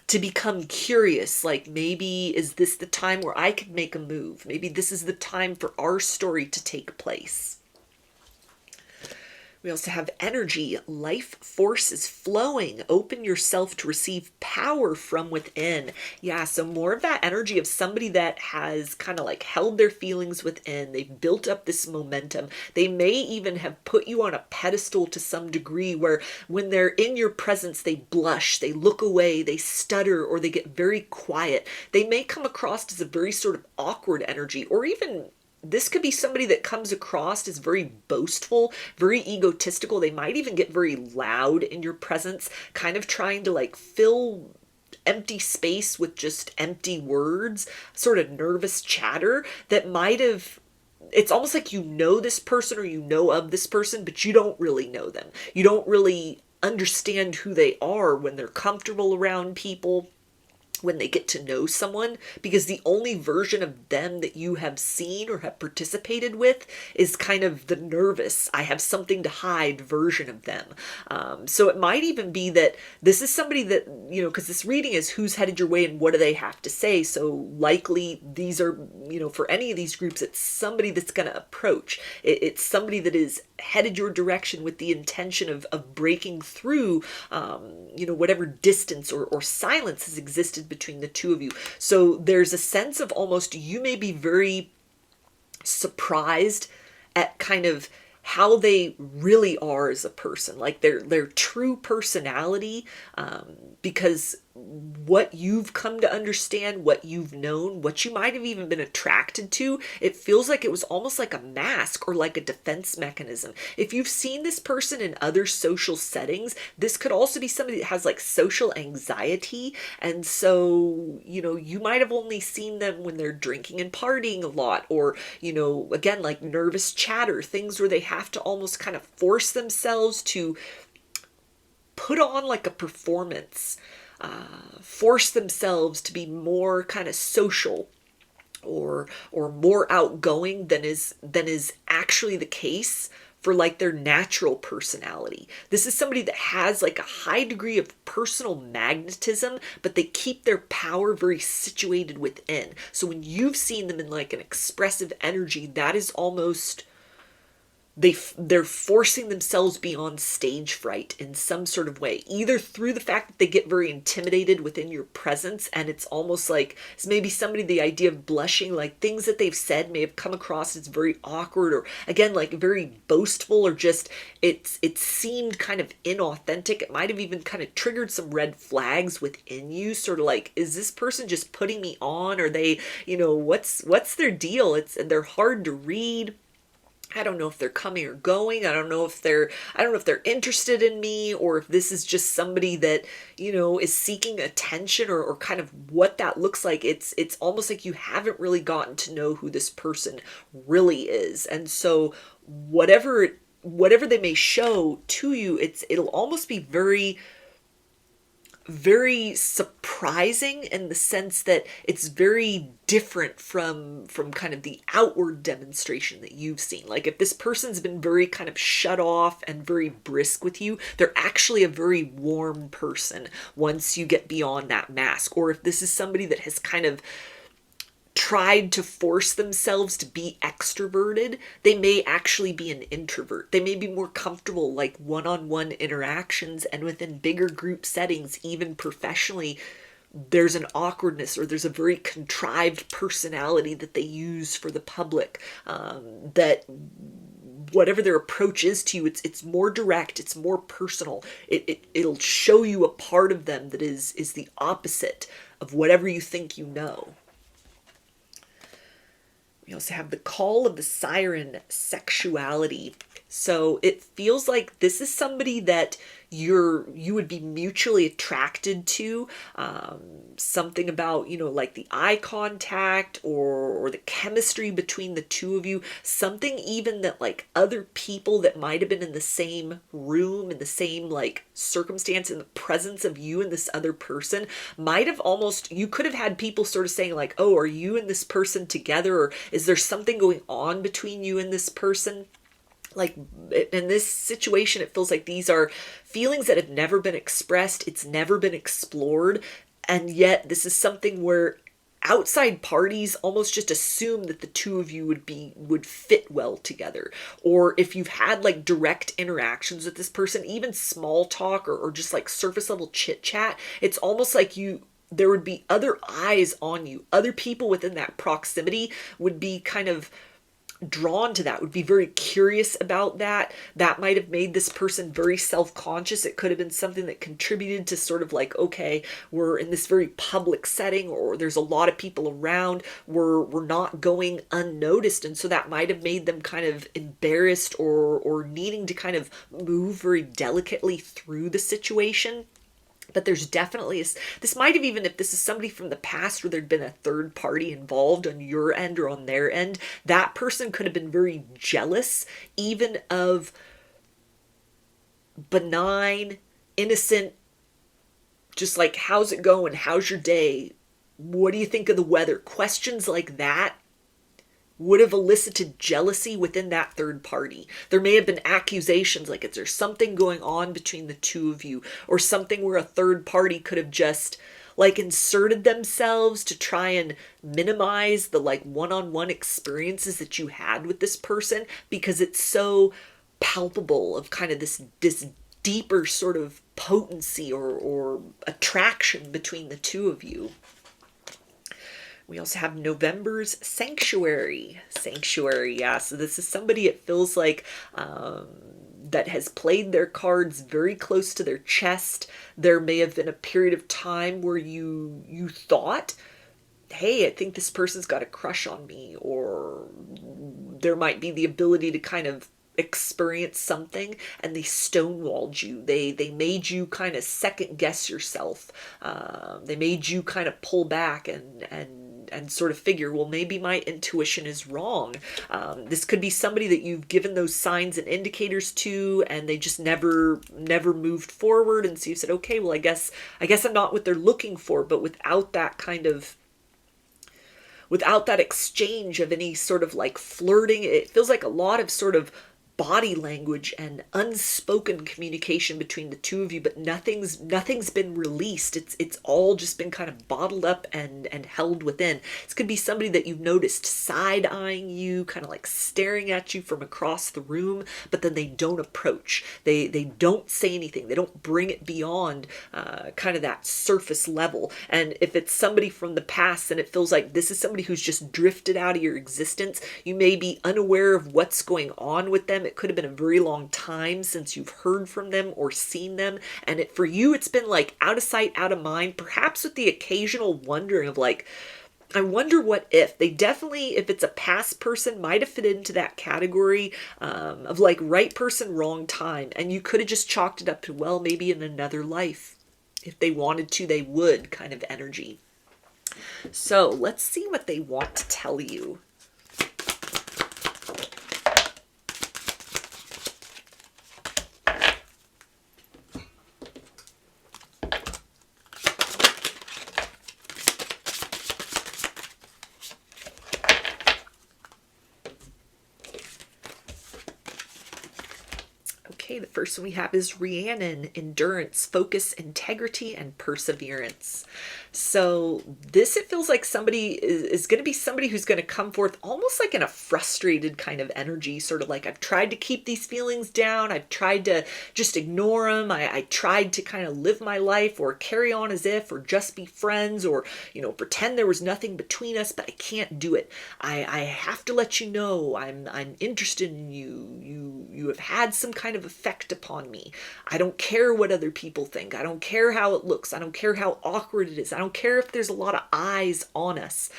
to become curious, like maybe is this the time where I could make a move? Maybe this is the time for our story to take place. We also have energy. Life force is flowing. Open yourself to receive power from within. Yeah, so more of that energy of somebody that has kind of like held their feelings within. They've built up this momentum. They may even have put you on a pedestal to some degree where when they're in your presence, they blush, they look away, they stutter, or they get very quiet. They may come across as a very sort of awkward energy, or even this could be somebody that comes across as very boastful, very egotistical. They might even get very loud in your presence, kind of trying to like fill empty space with just empty words, sort of nervous chatter that might have, it's almost like you know this person or you know of this person, but you don't really know them. You don't really understand who they are when they're comfortable around people, when they get to know someone, because the only version of them that you have seen or have participated with is kind of the nervous, I have something to hide version of them. So it might even be that this is somebody that, because this reading is who's headed your way and what do they have to say. So likely these are, for any of these groups, it's somebody that's going to approach. It's somebody that is headed your direction with the intention of breaking through, whatever distance or silence has existed between the two of you. So there's a sense of almost, you may be very surprised at kind of how they really are as a person, like their true personality, because what you've come to understand, what you've known, what you might have even been attracted to, it feels like it was almost like a mask or like a defense mechanism. If you've seen this person in other social settings, this could also be somebody that has like social anxiety. And so, you know, you might have only seen them when they're drinking and partying a lot, or, you know, again, like nervous chatter, things where they have to almost kind of force themselves to put on like a performance, force themselves to be more kind of social or more outgoing than is actually the case for like their natural personality. This is somebody that has like a high degree of personal magnetism, but they keep their power very situated within. So when you've seen them in like an expressive energy, that is almost, they're forcing themselves beyond stage fright in some sort of way, either through the fact that they get very intimidated within your presence, and it's almost like it's maybe somebody, the idea of blushing, like things that they've said may have come across as very awkward, or again like very boastful, or just it seemed kind of inauthentic. It might have even kind of triggered some red flags within you, sort of like, is this person just putting me on? Are they, you know, what's their deal? They're hard to read. I don't know if they're coming or going. I don't know if they're interested in me, or if this is just somebody that, you know, is seeking attention, or kind of what that looks like. It's almost like you haven't really gotten to know who this person really is. And so whatever they may show to you, it'll almost be very, very surprising in the sense that it's very different from kind of the outward demonstration that you've seen. Like if this person's been very kind of shut off and very brisk with you, they're actually a very warm person once you get beyond that mask. Or if this is somebody that has kind of tried to force themselves to be extroverted, they may actually be an introvert. They may be more comfortable like one-on-one interactions, and within bigger group settings, even professionally, there's an awkwardness, or there's a very contrived personality that they use for the public, that whatever their approach is to you, it's more direct, it's more personal. It'll show you a part of them that is the opposite of whatever you think you know. We also have the call of the siren, sexuality. So it feels like this is somebody that you would be mutually attracted to. Something about, you know, like the eye contact or the chemistry between the two of you. Something even that like other people that might have been in the same room, in the same like circumstance, in the presence of you and this other person, might have almost, you could have had people sort of saying like, oh, are you and this person together? Or is there something going on between you and this person? Like in this situation, it feels like these are feelings that have never been expressed. It's never been explored. And yet this is something where outside parties almost just assume that the two of you would fit well together. Or if you've had like direct interactions with this person, even small talk or just like surface level chit chat, it's almost like there would be other eyes on you. Other people within that proximity would be kind of drawn to that, would be very curious about that. That might have made this person very self-conscious. It could have been something that contributed to sort of like, okay, we're in this very public setting, or there's a lot of people around, we're not going unnoticed. And so that might have made them kind of embarrassed or needing to kind of move very delicately through the situation. But there's definitely, this might have even, if this is somebody from the past where there'd been a third party involved on your end or on their end, that person could have been very jealous, even of benign, innocent, just like, how's it going? How's your day? What do you think of the weather? Questions like that would have elicited jealousy within that third party. There may have been accusations like, is there something going on between the two of you? Or something where a third party could have just like inserted themselves to try and minimize the like one-on-one experiences that you had with this person, because it's so palpable of kind of this deeper sort of potency or attraction between the two of you. We also have November's Sanctuary. Sanctuary, yeah. So this is somebody, it feels like, that has played their cards very close to their chest. There may have been a period of time where you thought, hey, I think this person's got a crush on me, or there might be the ability to kind of experience something, and they stonewalled you. They made you kind of second guess yourself. They made you kind of pull back and sort of figure, well, maybe my intuition is wrong. This could be somebody that you've given those signs and indicators to, and they just never moved forward. And so you said, okay, well, I guess I'm not what they're looking for. But without that exchange of any sort of like flirting, it feels like a lot of sort of body language and unspoken communication between the two of you, but nothing's been released. It's all just been kind of bottled up and held within. This could be somebody that you've noticed side-eyeing you, kind of like staring at you from across the room, but then they don't approach. They don't say anything. They don't bring it beyond kind of that surface level. And if it's somebody from the past, then it feels like this is somebody who's just drifted out of your existence. You may be unaware of what's going on with them. It could have been a very long time since you've heard from them or seen them. And for you, it's been like out of sight, out of mind, perhaps with the occasional wondering of like, I wonder what if. They definitely, if it's a past person, might have fit into that category of like right person, wrong time. And you could have just chalked it up to, well, maybe in another life. If they wanted to, they would kind of energy. So let's see what they want to tell you. Okay, the first one we have is Rhiannon, endurance, focus, integrity, and perseverance. So this, it feels like somebody is going to be somebody who's going to come forth almost like in a frustrated kind of energy, sort of like, I've tried to keep these feelings down. I've tried to just ignore them. I tried to kind of live my life or carry on as if, or just be friends, or, pretend there was nothing between us, but I can't do it. I have to let you know I'm interested in you. You have had some kind of effect upon me. I don't care what other people think. I don't care how it looks. I don't care how awkward it is. I don't care if there's a lot of eyes on us.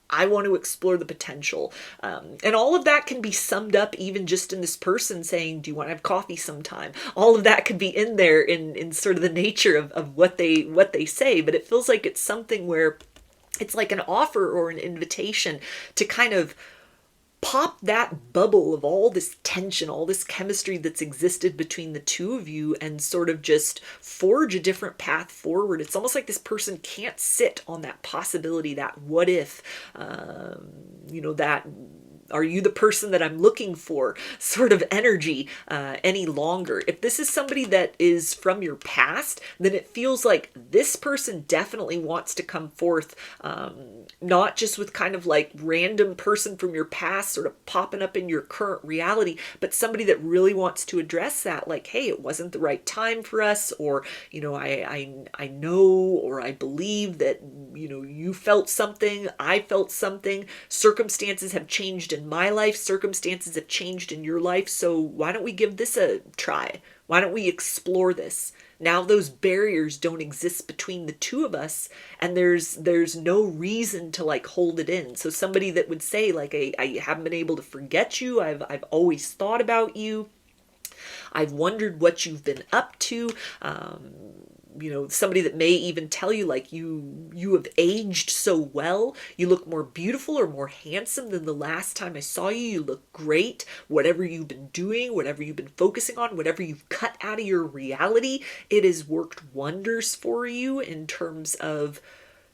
I want to explore the potential. And all of that can be summed up even just in this person saying, do you want to have coffee sometime? All of that could be in there in sort of the nature of what they say. But it feels like it's something where it's like an offer or an invitation to kind of pop that bubble of all this tension, all this chemistry that's existed between the two of you, and sort of just forge a different path forward. It's almost like this person can't sit on that possibility, that what if, that are you the person that I'm looking for sort of energy any longer. If this is somebody that is from your past, then it feels like this person definitely wants to come forth, not just with kind of like random person from your past sort of popping up in your current reality, but somebody that really wants to address that, like, hey, it wasn't the right time for us, or, I know, or I believe that, you felt something, I felt something, circumstances have changed in my life, circumstances have changed in your life, so why don't we give this a try? Why don't we explore this? Now those barriers don't exist between the two of us, and there's no reason to like hold it in. So somebody that would say like, I haven't been able to forget you, I've always thought about you, I've wondered what you've been up to. Somebody that may even tell you like you have aged so well. You look more beautiful or more handsome than the last time I saw you. You look great. Whatever you've been doing, whatever you've been focusing on, whatever you've cut out of your reality, it has worked wonders for you in terms of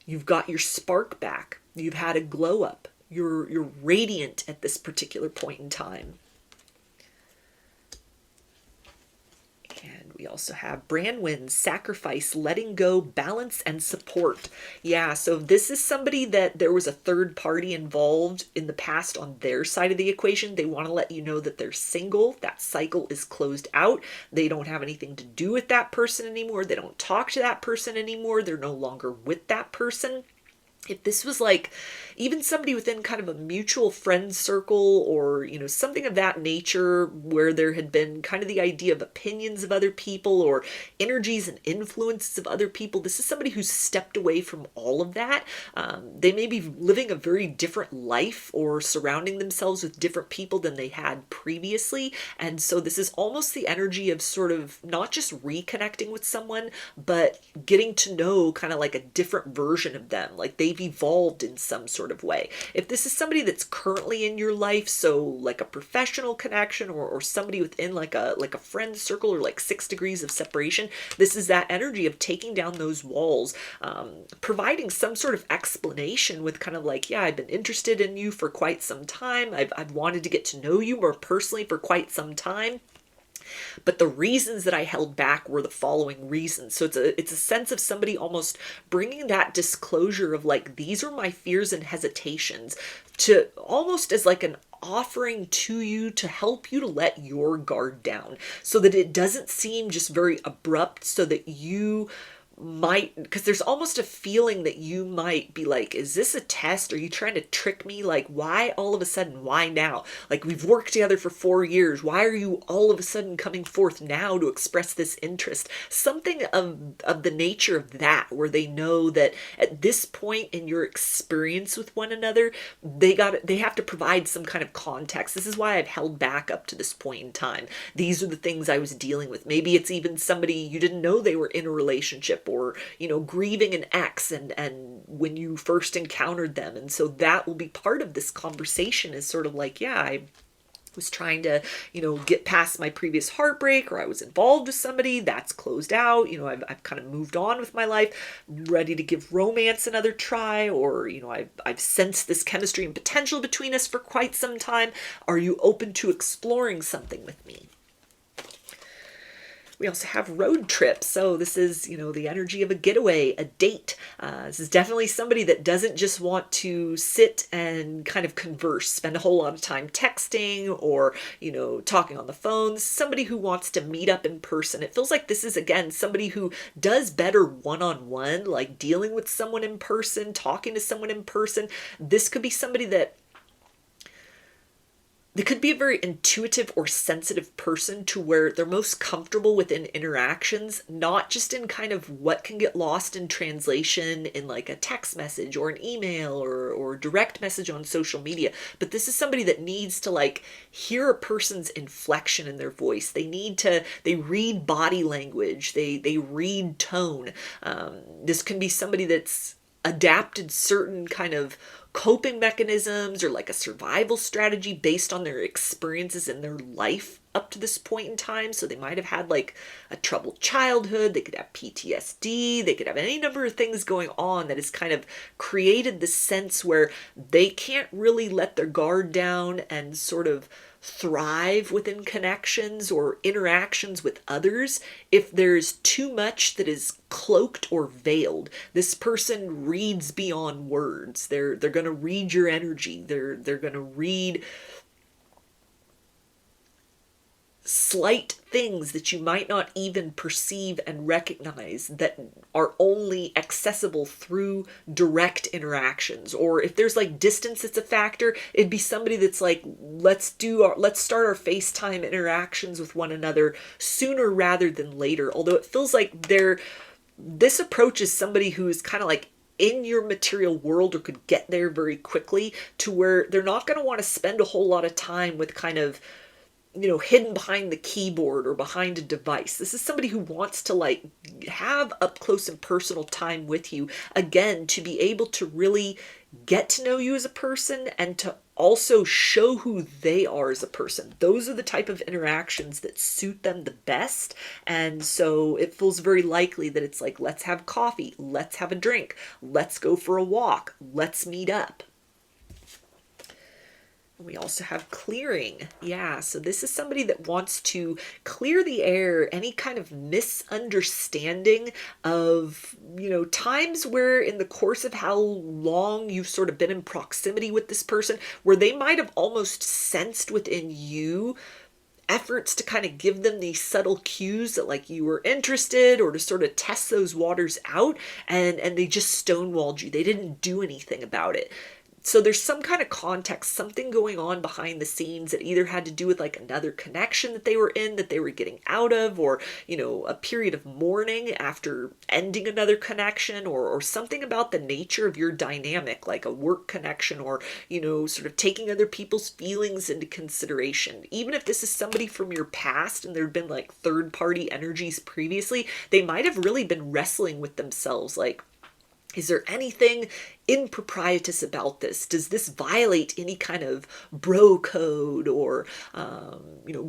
you've got your spark back. You've had a glow up. You're radiant at this particular point in time. And we We also have brand wins, sacrifice, letting go, balance, and support. Yeah, so this is somebody that there was a third party involved in the past on their side of the equation. They want to let you know that they're single. That cycle is closed out. They don't have anything to do with that person anymore. They don't talk to that person anymore. They're no longer with that person. If this was like even somebody within kind of a mutual friend circle or, you know, something of that nature where there had been kind of the idea of opinions of other people or energies and influences of other people, this is somebody who's stepped away from all of that. They may be living a very different life or surrounding themselves with different people than they had previously. And so this is almost the energy of sort of not just reconnecting with someone, but getting to know kind of like a different version of them. Like they've evolved in some sort of way. If this is somebody that's currently in your life, so like a professional connection or somebody within like a friend circle or like 6 degrees of separation, this is that energy of taking down those walls, providing some sort of explanation with kind of like, yeah, I've been interested in you for quite some time. I've wanted to get to know you more personally for quite some time. But the reasons that I held back were the following reasons. So it's a sense of somebody almost bringing that disclosure of like, these are my fears and hesitations, to almost as like an offering to you to help you to let your guard down so that it doesn't seem just very abrupt, so that you might, because there's almost a feeling that you might be like, is this a test? Are you trying to trick me? Like, why all of a sudden? Why now? Like, we've worked together for 4 years. Why are you all of a sudden coming forth now to express this interest? Something of the nature of that, where they know that at this point in your experience with one another, they have to provide some kind of context. This is why I've held back up to this point in time. These are the things I was dealing with. Maybe it's even somebody you didn't know they were in a relationship, or, you know, grieving an ex and when you first encountered them. And so that will be part of this conversation, is sort of like, yeah, I was trying to, you know, get past my previous heartbreak, or I was involved with somebody that's closed out. You know, I've kind of moved on with my life, ready to give romance another try, or, you know, I've sensed this chemistry and potential between us for quite some time. Are you open to exploring something with me? We also have road trips. So this is, you know, the energy of a getaway, a date. This is definitely somebody that doesn't just want to sit and kind of converse, spend a whole lot of time texting or, you know, talking on the phone. This is somebody who wants to meet up in person. It feels like this is, again, somebody who does better one-on-one, like dealing with someone in person, talking to someone in person. This could be somebody that they could be a very intuitive or sensitive person, to where they're most comfortable within interactions, not just in kind of what can get lost in translation in like a text message or an email or direct message on social media. But this is somebody that needs to like hear a person's inflection in their voice. They read body language. They read tone. This can be somebody that's adapted certain kind of coping mechanisms or like a survival strategy based on their experiences in their life up to this point in time. So they might have had like a troubled childhood, they could have PTSD, they could have any number of things going on that has kind of created this sense where they can't really let their guard down and sort of thrive within connections or interactions with others if there's too much that is cloaked or veiled. This person reads beyond words. They're going to read your energy. They're going to read slight things that you might not even perceive and recognize, that are only accessible through direct interactions. Or if there's like distance that's a factor, it'd be somebody that's like, let's start our FaceTime interactions with one another sooner rather than later. Although it feels like this approach is somebody who is kind of like in your material world, or could get there very quickly, to where they're not going to want to spend a whole lot of time with kind of, you know, hidden behind the keyboard or behind a device. This is somebody who wants to like have up close and personal time with you, again, to be able to really get to know you as a person and to also show who they are as a person. Those are the type of interactions that suit them the best. And so it feels very likely that it's like, let's have coffee, let's have a drink, let's go for a walk, let's meet up. We also have clearing. Yeah, so this is somebody that wants to clear the air, any kind of misunderstanding of, times where in the course of how long you've sort of been in proximity with this person, where they might have almost sensed within you efforts to kind of give them these subtle cues that like you were interested, or to sort of test those waters out, and they just stonewalled you. They didn't do anything about it. So there's some kind of context, something going on behind the scenes that either had to do with like another connection that they were in, that they were getting out of, or, a period of mourning after ending another connection, or something about the nature of your dynamic, like a work connection, or, sort of taking other people's feelings into consideration. Even if this is somebody from your past and there have been like third party energies previously, they might have really been wrestling with themselves, like, is there anything improprietous about this? Does this violate any kind of bro code, or,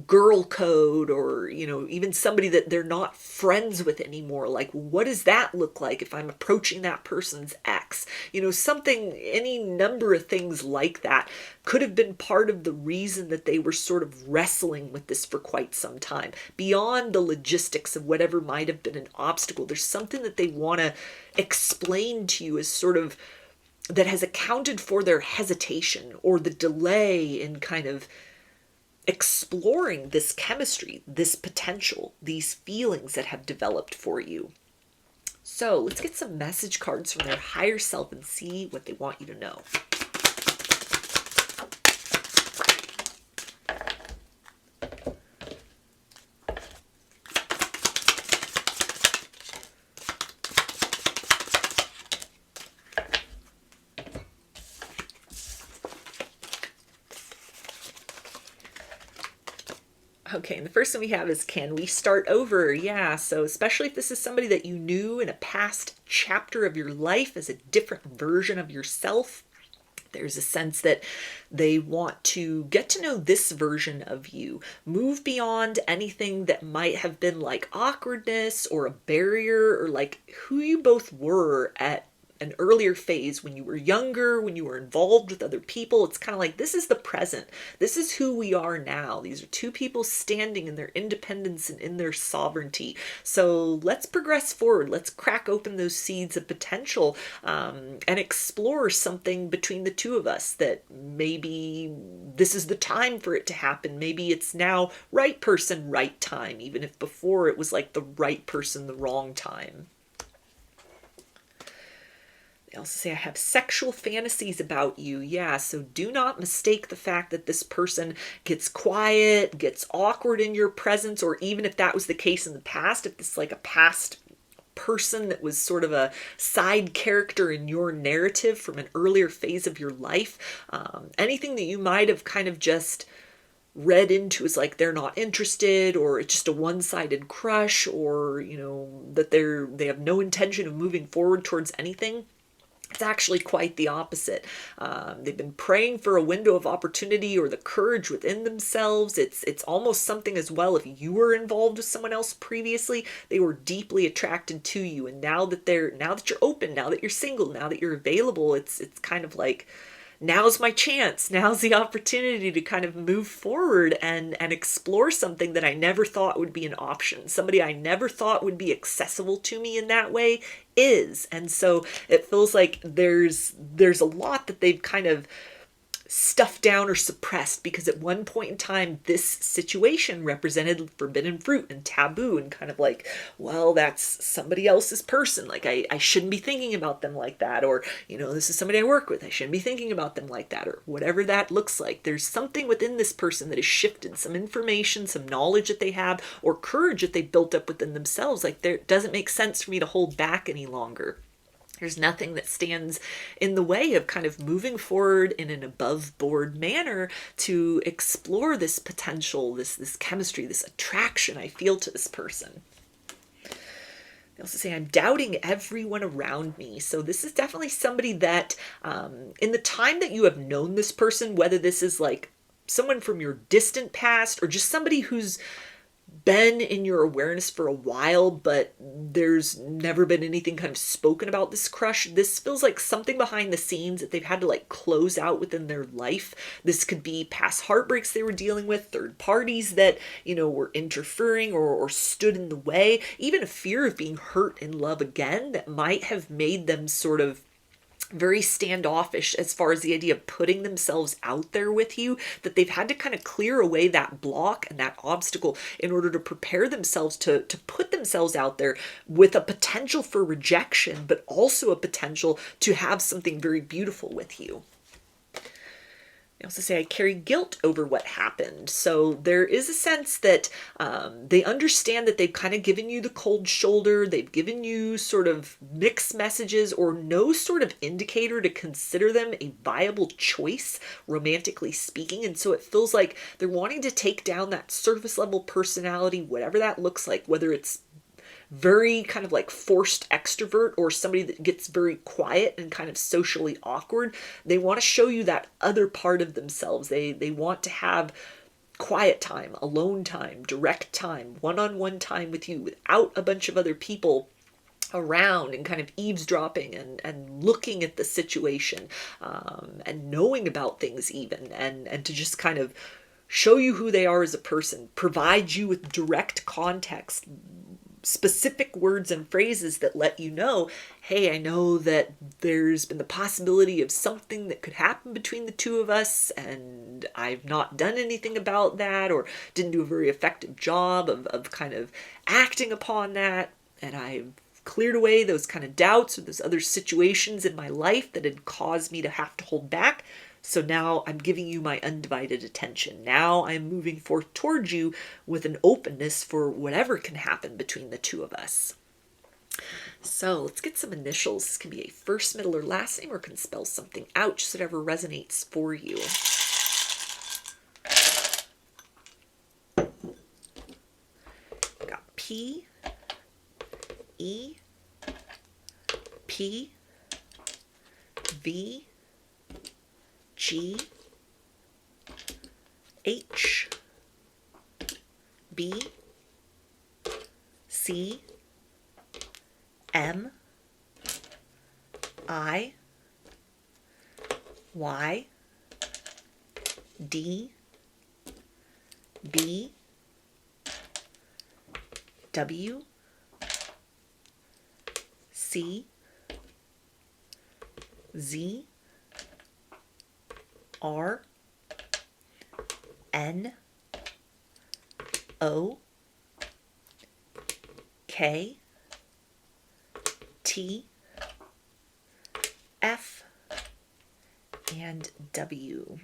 girl code, or, even somebody that they're not friends with anymore? Like, what does that look like if I'm approaching that person's ex? Something, any number of things like that could have been part of the reason that they were sort of wrestling with this for quite some time. Beyond the logistics of whatever might have been an obstacle, there's something that they want to explain to you as sort of that has accounted for their hesitation or the delay in kind of exploring this chemistry, this potential, these feelings that have developed for you. So let's get some message cards from their higher self and see what they want you to know. Okay, and the first one we have is, can we start over? Yeah, so especially if this is somebody that you knew in a past chapter of your life as a different version of yourself, there's a sense that they want to get to know this version of you, move beyond anything that might have been like awkwardness or a barrier, or like who you both were at an earlier phase when you were younger, when you were involved with other people. It's kind of like, this is the present. This is who we are now. These are two people standing in their independence and in their sovereignty. So let's progress forward. Let's crack open those seeds of potential, and explore something between the two of us, that maybe this is the time for it to happen. Maybe it's now right person, right time, even if before it was like the right person, the wrong time. They also say, I have sexual fantasies about you. Yeah, so do not mistake the fact that this person gets quiet, gets awkward in your presence, or even if that was the case in the past, if this is like a past person that was sort of a side character in your narrative from an earlier phase of your life, anything that you might have kind of just read into as like they're not interested, or it's just a one-sided crush, or that they have no intention of moving forward towards anything. It's actually quite the opposite. They've been praying for a window of opportunity or the courage within themselves. It's almost something as well, if you were involved with someone else previously, they were deeply attracted to you. And now that you're open, now that you're single, now that you're available, it's kind of like, now's my chance. Now's the opportunity to kind of move forward and explore something that I never thought would be an option. Somebody I never thought would be accessible to me in that way is. And so it feels like there's a lot that they've kind of stuffed down or suppressed, because at one point in time this situation represented forbidden fruit and taboo, and kind of like, well, that's somebody else's person, like I shouldn't be thinking about them like that, or this is somebody I work with, I shouldn't be thinking about them like that, or whatever that looks like. There's something within this person that has shifted, some information, some knowledge that they have, or courage that they built up within themselves, like it doesn't make sense for me to hold back any longer. There's nothing that stands in the way of kind of moving forward in an above board manner to explore this potential, this chemistry, this attraction I feel to this person. They also say, I'm doubting everyone around me. So this is definitely somebody that in the time that you have known this person, whether this is like someone from your distant past or just somebody who's been in your awareness for a while, but there's never been anything kind of spoken about this crush. This feels like something behind the scenes that they've had to like close out within their life. This could be past heartbreaks they were dealing with, third parties that, you know, were interfering or stood in the way, even a fear of being hurt in love again that might have made them sort of very standoffish as far as the idea of putting themselves out there with you, that they've had to kind of clear away that block and that obstacle in order to prepare themselves to put themselves out there with a potential for rejection, but also a potential to have something very beautiful with you. I also say I carry guilt over what happened. So there is a sense that they understand that they've kind of given you the cold shoulder. They've given you sort of mixed messages or no sort of indicator to consider them a viable choice, romantically speaking. And so it feels like they're wanting to take down that surface level personality, whatever that looks like, whether it's very kind of like forced extrovert or somebody that gets very quiet and kind of socially awkward. They want to show you that other part of themselves. They want to have quiet time, alone time, direct time, one-on-one time with you without a bunch of other people around and kind of eavesdropping and looking at the situation and knowing about things even and to just kind of show you who they are as a person, provide you with direct context, specific words and phrases that let you know, hey, I know that there's been the possibility of something that could happen between the two of us, and I've not done anything about that or didn't do a very effective job of kind of acting upon that, and I've cleared away those kind of doubts or those other situations in my life that had caused me to have to hold back. So now I'm giving you my undivided attention. Now I'm moving forth towards you with an openness for whatever can happen between the two of us. So let's get some initials. This can be a first, middle, or last name, or can spell something out, just whatever resonates for you. Got P, E, P, V, G, H, B, C, M, I, Y, D, B, W, C, Z, R, N, O, K, T, F, and W.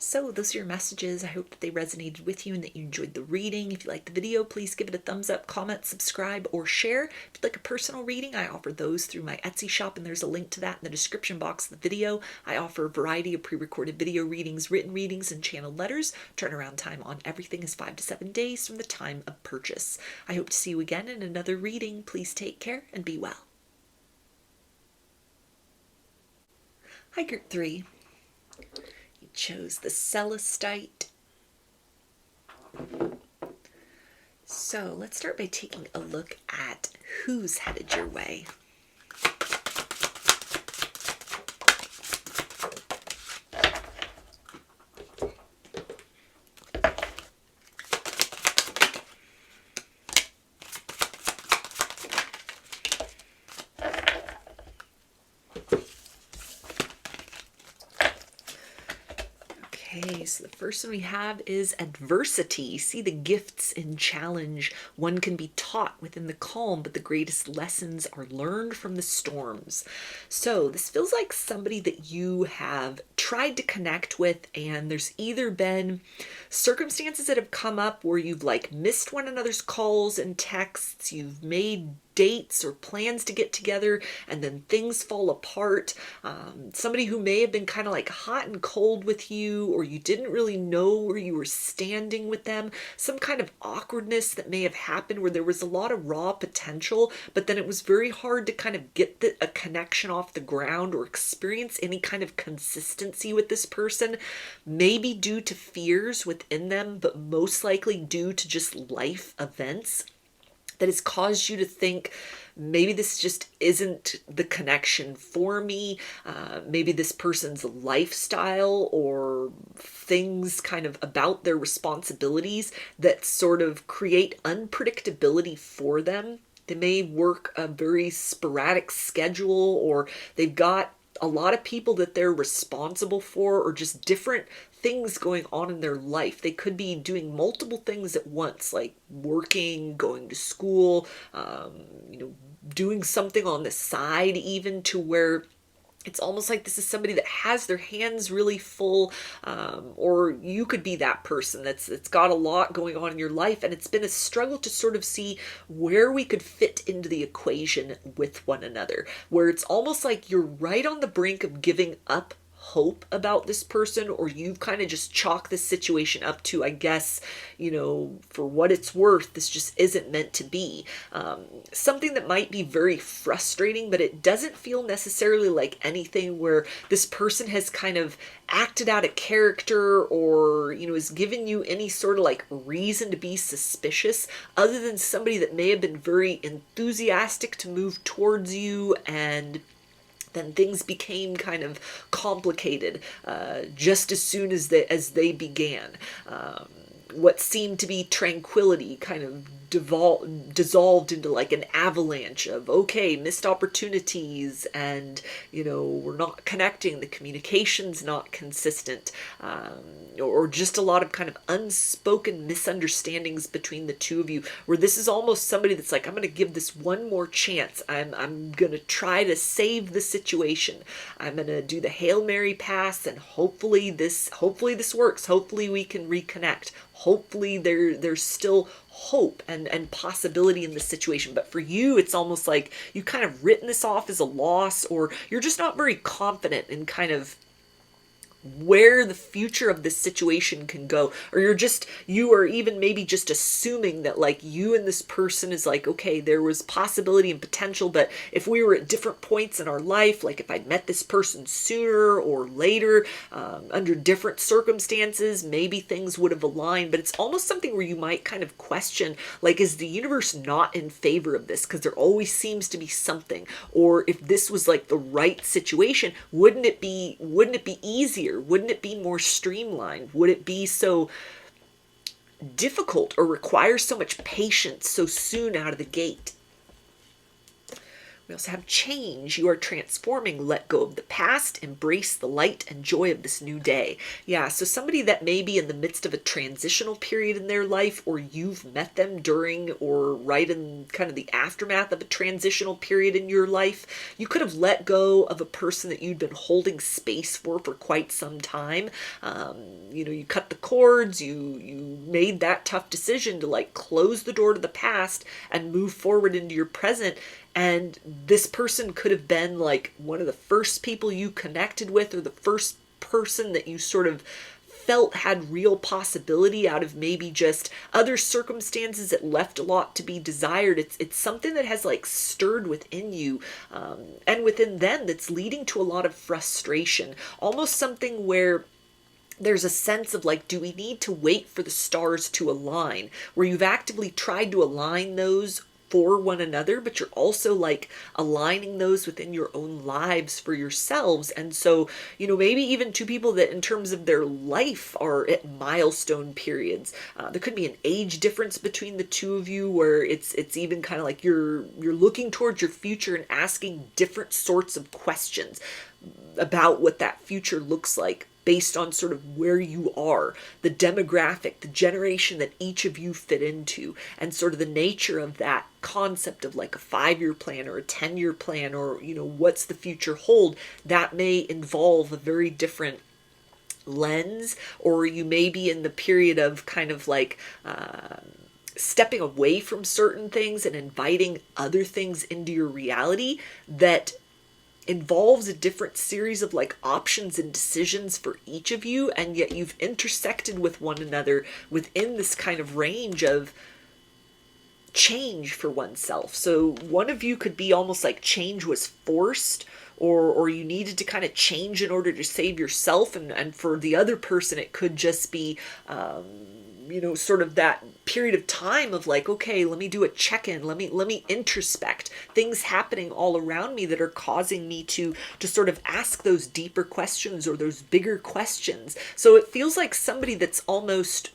So those are your messages. I hope that they resonated with you and that you enjoyed the reading. If you liked the video, please give it a thumbs up, comment, subscribe, or share. If you'd like a personal reading, I offer those through my Etsy shop, and there's a link to that in the description box of the video. I offer a variety of pre-recorded video readings, written readings, and channeled letters. Turnaround time on everything is 5 to 7 days from the time of purchase. I hope to see you again in another reading. Please take care and be well. Hi, Group 3. Chose the Celestite. So let's start by taking a look at who's headed your way. Okay, so the first one we have is adversity. See the gifts in challenge. One can be taught within the calm, but the greatest lessons are learned from the storms. So this feels like somebody that you have tried to connect with, and there's either been circumstances that have come up where you've like missed one another's calls and texts, you've made dates or plans to get together, and then things fall apart. Somebody who may have been kind of like hot and cold with you, or you didn't didn't really know where you were standing with them, some kind of awkwardness that may have happened where there was a lot of raw potential, but then it was very hard to kind of get a connection off the ground or experience any kind of consistency with this person, maybe due to fears within them, but most likely due to just life events that has caused you to think, maybe this just isn't the connection for me. Maybe this person's lifestyle or things kind of about their responsibilities that sort of create unpredictability for them. They may work a very sporadic schedule, or they've got a lot of people that they're responsible for, or just different things going on in their life. They could be doing multiple things at once, like working, going to school, doing something on the side, even, to where it's almost like this is somebody that has their hands really full, or you could be that person that's got a lot going on in your life, and it's been a struggle to sort of see where we could fit into the equation with one another, where it's almost like you're right on the brink of giving up hope about this person, or you've kind of just chalked this situation up to, I guess, for what it's worth, this just isn't meant to be. Something that might be very frustrating, but it doesn't feel necessarily like anything where this person has kind of acted out of character, or, has given you any sort of like reason to be suspicious, other than somebody that may have been very enthusiastic to move towards you, and then things became kind of complicated just as soon as they began. What seemed to be tranquility kind of dissolved into like an avalanche of, okay, missed opportunities, and we're not connecting, the communication's not consistent, or just a lot of kind of unspoken misunderstandings between the two of you, where this is almost somebody that's like, I'm going to give this one more chance, I'm going to try to save the situation, I'm going to do the Hail Mary pass, and hopefully this works, hopefully we can reconnect, hopefully there's still hope and possibility in this situation. But for you, it's almost like you kind of written this off as a loss, or you're just not very confident in kind of where the future of this situation can go, or you are even maybe just assuming that like you and this person is like, okay, there was possibility and potential, but if we were at different points in our life, like if I'd met this person sooner or later, under different circumstances, maybe things would have aligned. But it's almost something where you might kind of question, like, is the universe not in favor of this? Because there always seems to be something. Or if this was like the right situation, wouldn't it be easier? Wouldn't it be more streamlined? Would it be so difficult or require so much patience so soon out of the gate? We also have change. You are transforming. Let go of the past. Embrace the light and joy of this new day. Yeah, so somebody that may be in the midst of a transitional period in their life, or you've met them during or right in kind of the aftermath of a transitional period in your life. You could have let go of a person that you'd been holding space for quite some time. You cut the cords. You made that tough decision to like close the door to the past and move forward into your present. And this person could have been like one of the first people you connected with, or the first person that you sort of felt had real possibility out of maybe just other circumstances that left a lot to be desired. It's something that has like stirred within you, and within them, that's leading to a lot of frustration. Almost something where there's a sense of like, do we need to wait for the stars to align? Where you've actively tried to align those for one another, but you're also like aligning those within your own lives for yourselves. And so, maybe even two people that in terms of their life are at milestone periods. There could be an age difference between the two of you, where it's even kind of like you're looking towards your future and asking different sorts of questions about what that future looks like, based on sort of where you are, the demographic, the generation that each of you fit into, and sort of the nature of that concept of like a 5-year plan or a 10-year plan, or, what's the future hold. That may involve a very different lens, or you may be in the period of kind of like, stepping away from certain things and inviting other things into your reality that involves a different series of like options and decisions for each of you, and yet you've intersected with one another within this kind of range of change for oneself. So one of you could be almost like change was forced, or you needed to kind of change in order to save yourself, and for the other person it could just be sort of that period of time of like, okay, let me do a check-in, let me introspect things happening all around me that are causing me to sort of ask those deeper questions or those bigger questions. So it feels like somebody that's almost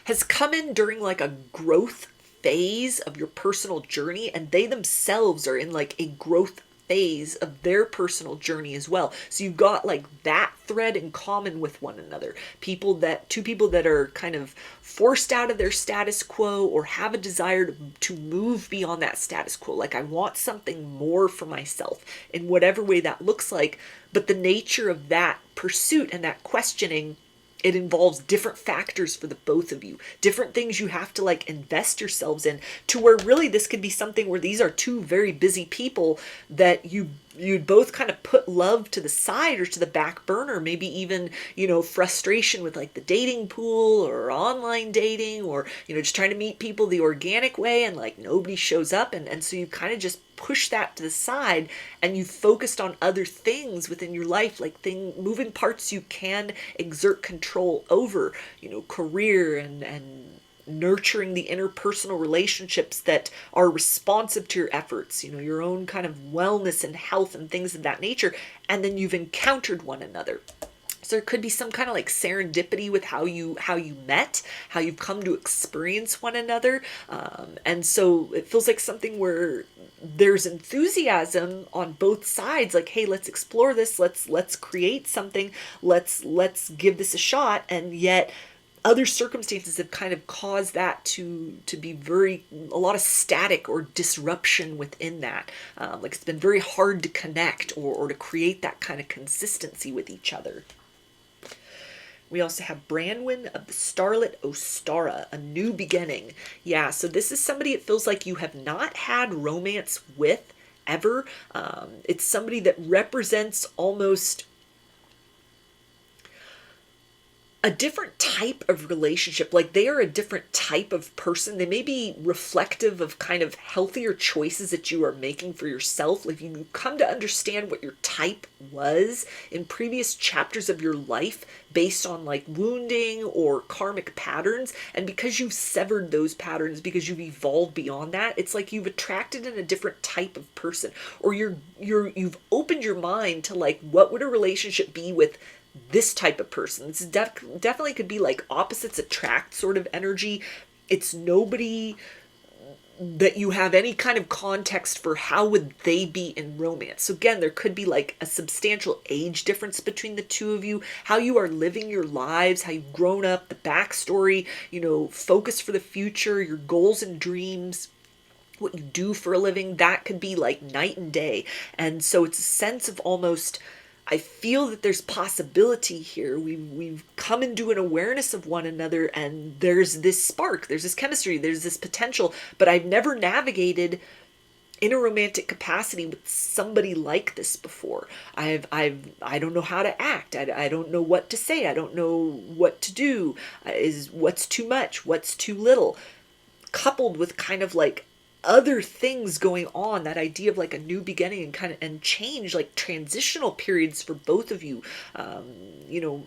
has come in during like a growth phase of your personal journey, and they themselves are in like a growth phase of their personal journey as well. So you've got like that thread in common with one another. Two people that are kind of forced out of their status quo or have a desire to move beyond that status quo. Like, I want something more for myself in whatever way that looks like. But the nature of that pursuit and that questioning, it involves different factors for the both of you, different things you have to like invest yourselves in, to where really this could be something where these are two very busy people that you'd both kind of put love to the side or to the back burner, maybe even, frustration with like the dating pool or online dating, or, just trying to meet people the organic way and like nobody shows up. And so you kind of just push that to the side and you focused on other things within your life, like moving parts you can exert control over, career and nurturing the interpersonal relationships that are responsive to your efforts, your own kind of wellness and health and things of that nature. And then you've encountered one another. So there could be some kind of like serendipity with how you met, how you've come to experience one another. And so it feels like something where there's enthusiasm on both sides, like, hey, let's explore this, let's create something, let's give this a shot. And yet other circumstances have kind of caused that to be a lot of static or disruption within that. Like, it's been very hard to connect or to create that kind of consistency with each other. We also have Branwen of the Starlit Ostara, a new beginning. Yeah, so this is somebody it feels like you have not had romance with ever. It's somebody that represents almost a different type of relationship. Like, they are a different type of person. They may be reflective of kind of healthier choices that you are making for yourself. Like, you come to understand what your type was in previous chapters of your life based on like wounding or karmic patterns. And because you've severed those patterns, because you've evolved beyond that, it's like you've attracted in a different type of person, or you've opened your mind to like, what would a relationship be with this type of person. This definitely could be like opposites attract sort of energy. It's nobody that you have any kind of context for how would they be in romance. So again, there could be like a substantial age difference between the two of you, how you are living your lives, how you've grown up, the backstory, focus for the future, your goals and dreams, what you do for a living. That could be like night and day. And so it's a sense of almost, I feel that there's possibility here. We've come into an awareness of one another, and there's this spark, there's this chemistry, there's this potential, but I've never navigated in a romantic capacity with somebody like this before. I don't know how to act. I don't know what to say. I don't know what to do. Is what's too much? What's too little? Coupled with kind of like other things going on, that idea of like a new beginning and change, like transitional periods for both of you,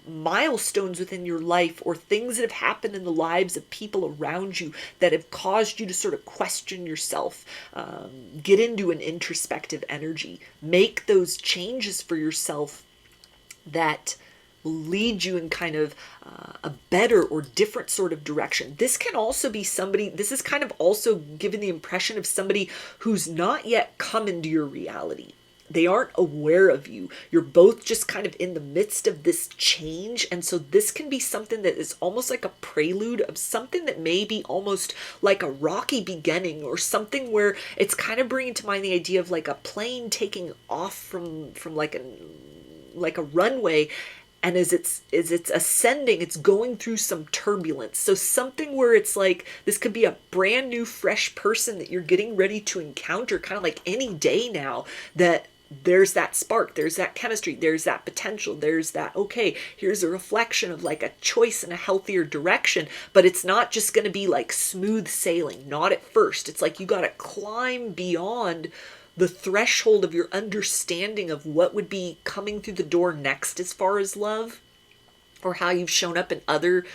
milestones within your life, or things that have happened in the lives of people around you that have caused you to sort of question yourself, get into an introspective energy, make those changes for yourself that lead you in kind of a better or different sort of direction. This can also be somebody, this is kind of also given the impression of somebody who's not yet come into your reality. They aren't aware of you. You're both just kind of in the midst of this change. And so this can be something that is almost like a prelude of something that may be almost like a rocky beginning, or something where it's kind of bringing to mind the idea of like a plane taking off from like a runway. And as it's ascending, it's going through some turbulence. So something where it's like, this could be a brand new, fresh person that you're getting ready to encounter kind of like any day now, that there's that spark, there's that chemistry, there's that potential, there's that, okay, here's a reflection of like a choice in a healthier direction. But it's not just going to be like smooth sailing, not at first. It's like you got to climb beyond the threshold of your understanding of what would be coming through the door next as far as love, or how you've shown up in other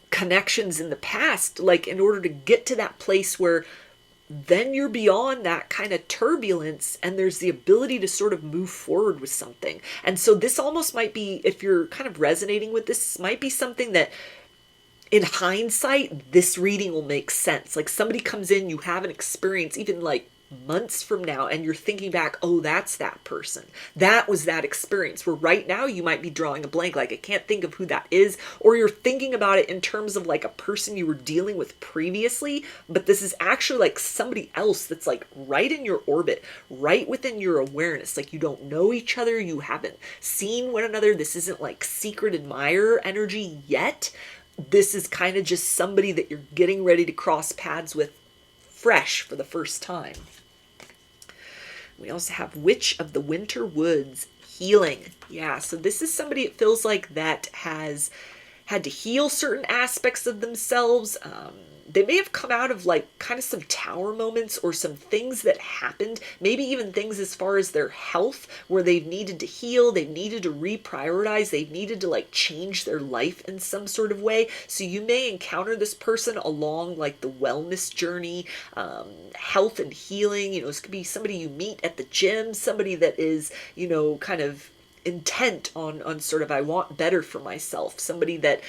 connections in the past, like in order to get to that place where then you're beyond that kind of turbulence and there's the ability to sort of move forward with something. And so this almost might be, if you're kind of resonating with this, might be something that in hindsight, this reading will make sense. Like somebody comes in, you have an experience, even like months from now, and you're thinking back, oh, that's that person. That was that experience. Where right now you might be drawing a blank, like I can't think of who that is, or you're thinking about it in terms of like a person you were dealing with previously, but this is actually like somebody else that's like right in your orbit, right within your awareness. Like you don't know each other, you haven't seen one another. This isn't like secret admirer energy yet. This is kind of just somebody that you're getting ready to cross paths with fresh for the first time. We also have Witch of the Winter Woods, healing. Yeah, so this is somebody, it feels like, that has had to heal certain aspects of themselves. They may have come out of like kind of some tower moments or some things that happened, maybe even things as far as their health, where they've needed to heal, they've needed to reprioritize, they've needed to like change their life in some sort of way. So you may encounter this person along like the wellness journey, health and healing. You know, this could be somebody you meet at the gym, somebody that is, you know, kind of intent on sort of, I want better for myself, somebody that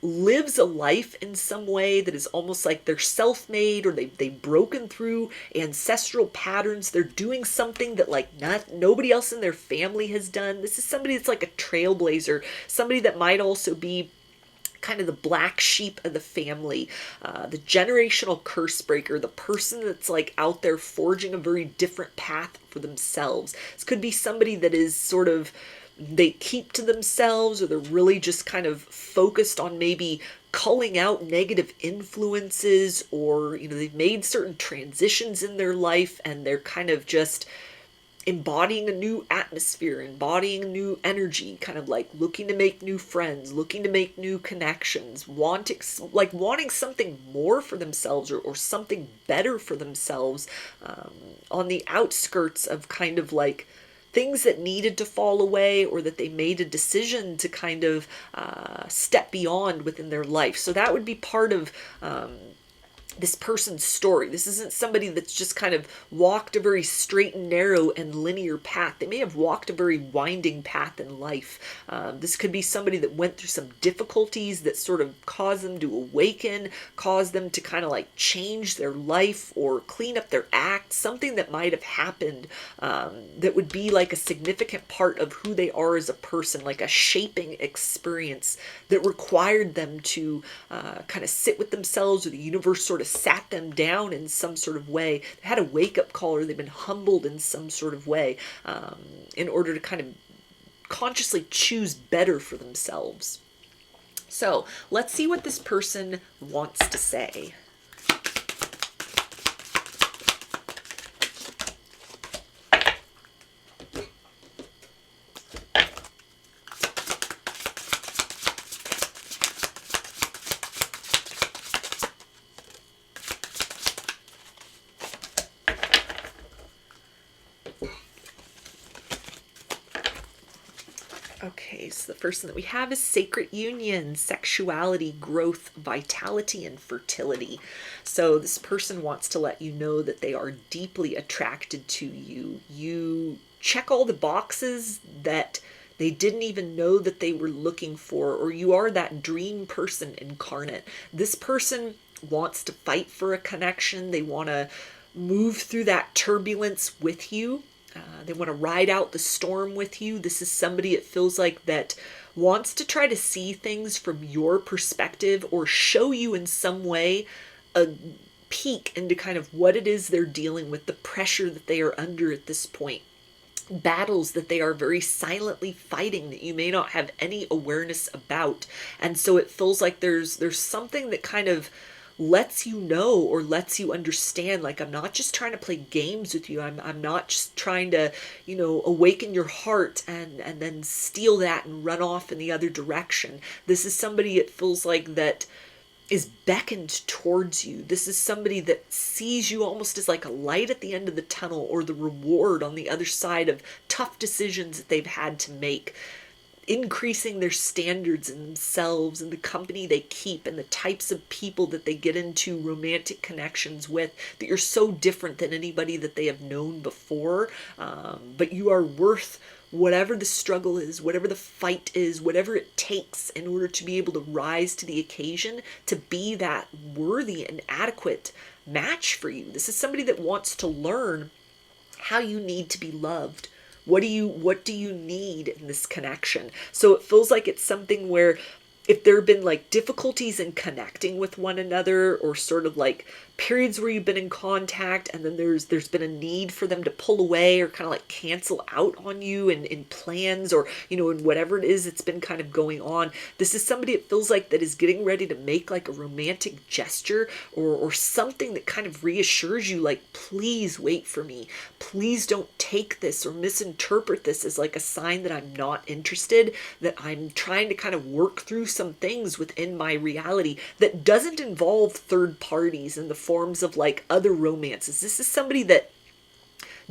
lives a life in some way that is almost like they're self-made, or they've broken through ancestral patterns. They're doing something that like nobody else in their family has done. This is somebody that's like a trailblazer, somebody that might also be kind of the black sheep of the family, the generational curse breaker, the person that's like out there forging a very different path for themselves. This could be somebody that is sort of, they keep to themselves, or they're really just kind of focused on maybe culling out negative influences, or, you know, they've made certain transitions in their life and they're kind of just embodying a new atmosphere, embodying new energy, kind of like looking to make new friends, looking to make new connections, wanting something more for themselves, or something better for themselves, on the outskirts of kind of like things that needed to fall away, or that they made a decision to kind of step beyond within their life. So that would be part of this person's story. This isn't somebody that's just kind of walked a very straight and narrow and linear path. They may have walked a very winding path in life. This could be somebody that went through some difficulties that sort of caused them to awaken, caused them to kind of like change their life or clean up their act, something that might have happened that would be like a significant part of who they are as a person, like a shaping experience that required them to kind of sit with themselves, or the universe sort of sat them down in some sort of way. They had a wake-up call, or they've been humbled in some sort of way, in order to kind of consciously choose better for themselves. So let's see what this person wants to say. Okay, so the first thing that we have is sacred union, sexuality, growth, vitality, and fertility. So this person wants to let you know that they are deeply attracted to you. You check all the boxes that they didn't even know that they were looking for, or you are that dream person incarnate. This person wants to fight for a connection. They want to move through that turbulence with you. They want to ride out the storm with you. This is somebody, it feels like, that wants to try to see things from your perspective, or show you in some way a peek into kind of what it is they're dealing with, the pressure that they are under at this point, battles that they are very silently fighting that you may not have any awareness about. And so it feels like there's something that kind of lets you know or lets you understand, like, I'm not just trying to play games with you. I'm not just trying to, awaken your heart and then steal that and run off in the other direction. This is somebody, it feels like, that is beckoned towards you. This is somebody that sees you almost as like a light at the end of the tunnel, or the reward on the other side of tough decisions that they've had to make, increasing their standards in themselves and the company they keep and the types of people that they get into romantic connections with, that you're so different than anybody that they have known before. But you are worth whatever the struggle is, whatever the fight is, whatever it takes in order to be able to rise to the occasion, to be that worthy and adequate match for you. This is somebody that wants to learn how you need to be loved. What do you need in this connection? So it feels like it's something where, if there have been like difficulties in connecting with one another, or sort of like periods where you've been in contact and then there's been a need for them to pull away or kind of like cancel out on you in plans, or in whatever it is that's been kind of going on, this is somebody, it feels like, that is getting ready to make like a romantic gesture or something that kind of reassures you, like, please wait for me, please don't take this or misinterpret this as like a sign that I'm not interested, that I'm trying to kind of work through some things within my reality that doesn't involve third parties in the forms of like other romances. This is somebody that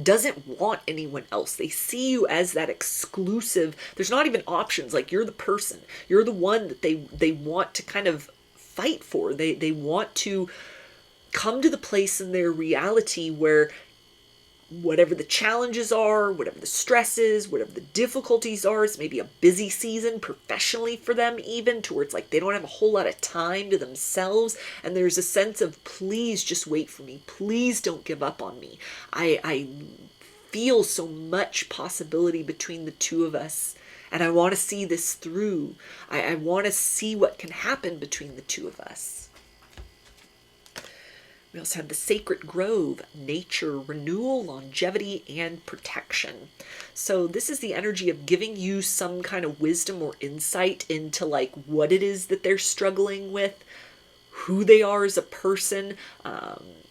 doesn't want anyone else. They see you as that exclusive. There's not even options. Like, you're the person. You're the one that they want to kind of fight for. They want to come to the place in their reality where whatever the challenges are, whatever the stress is, whatever the difficulties are, it's maybe a busy season professionally for them, even to where it's like they don't have a whole lot of time to themselves, and there's a sense of, please just wait for me, please don't give up on me. I feel so much possibility between the two of us, and I want to see this through. I want to see what can happen between the two of us. We also have the sacred grove, nature, renewal, longevity, and protection. So this is the energy of giving you some kind of wisdom or insight into like what it is that they're struggling with, who they are as a person,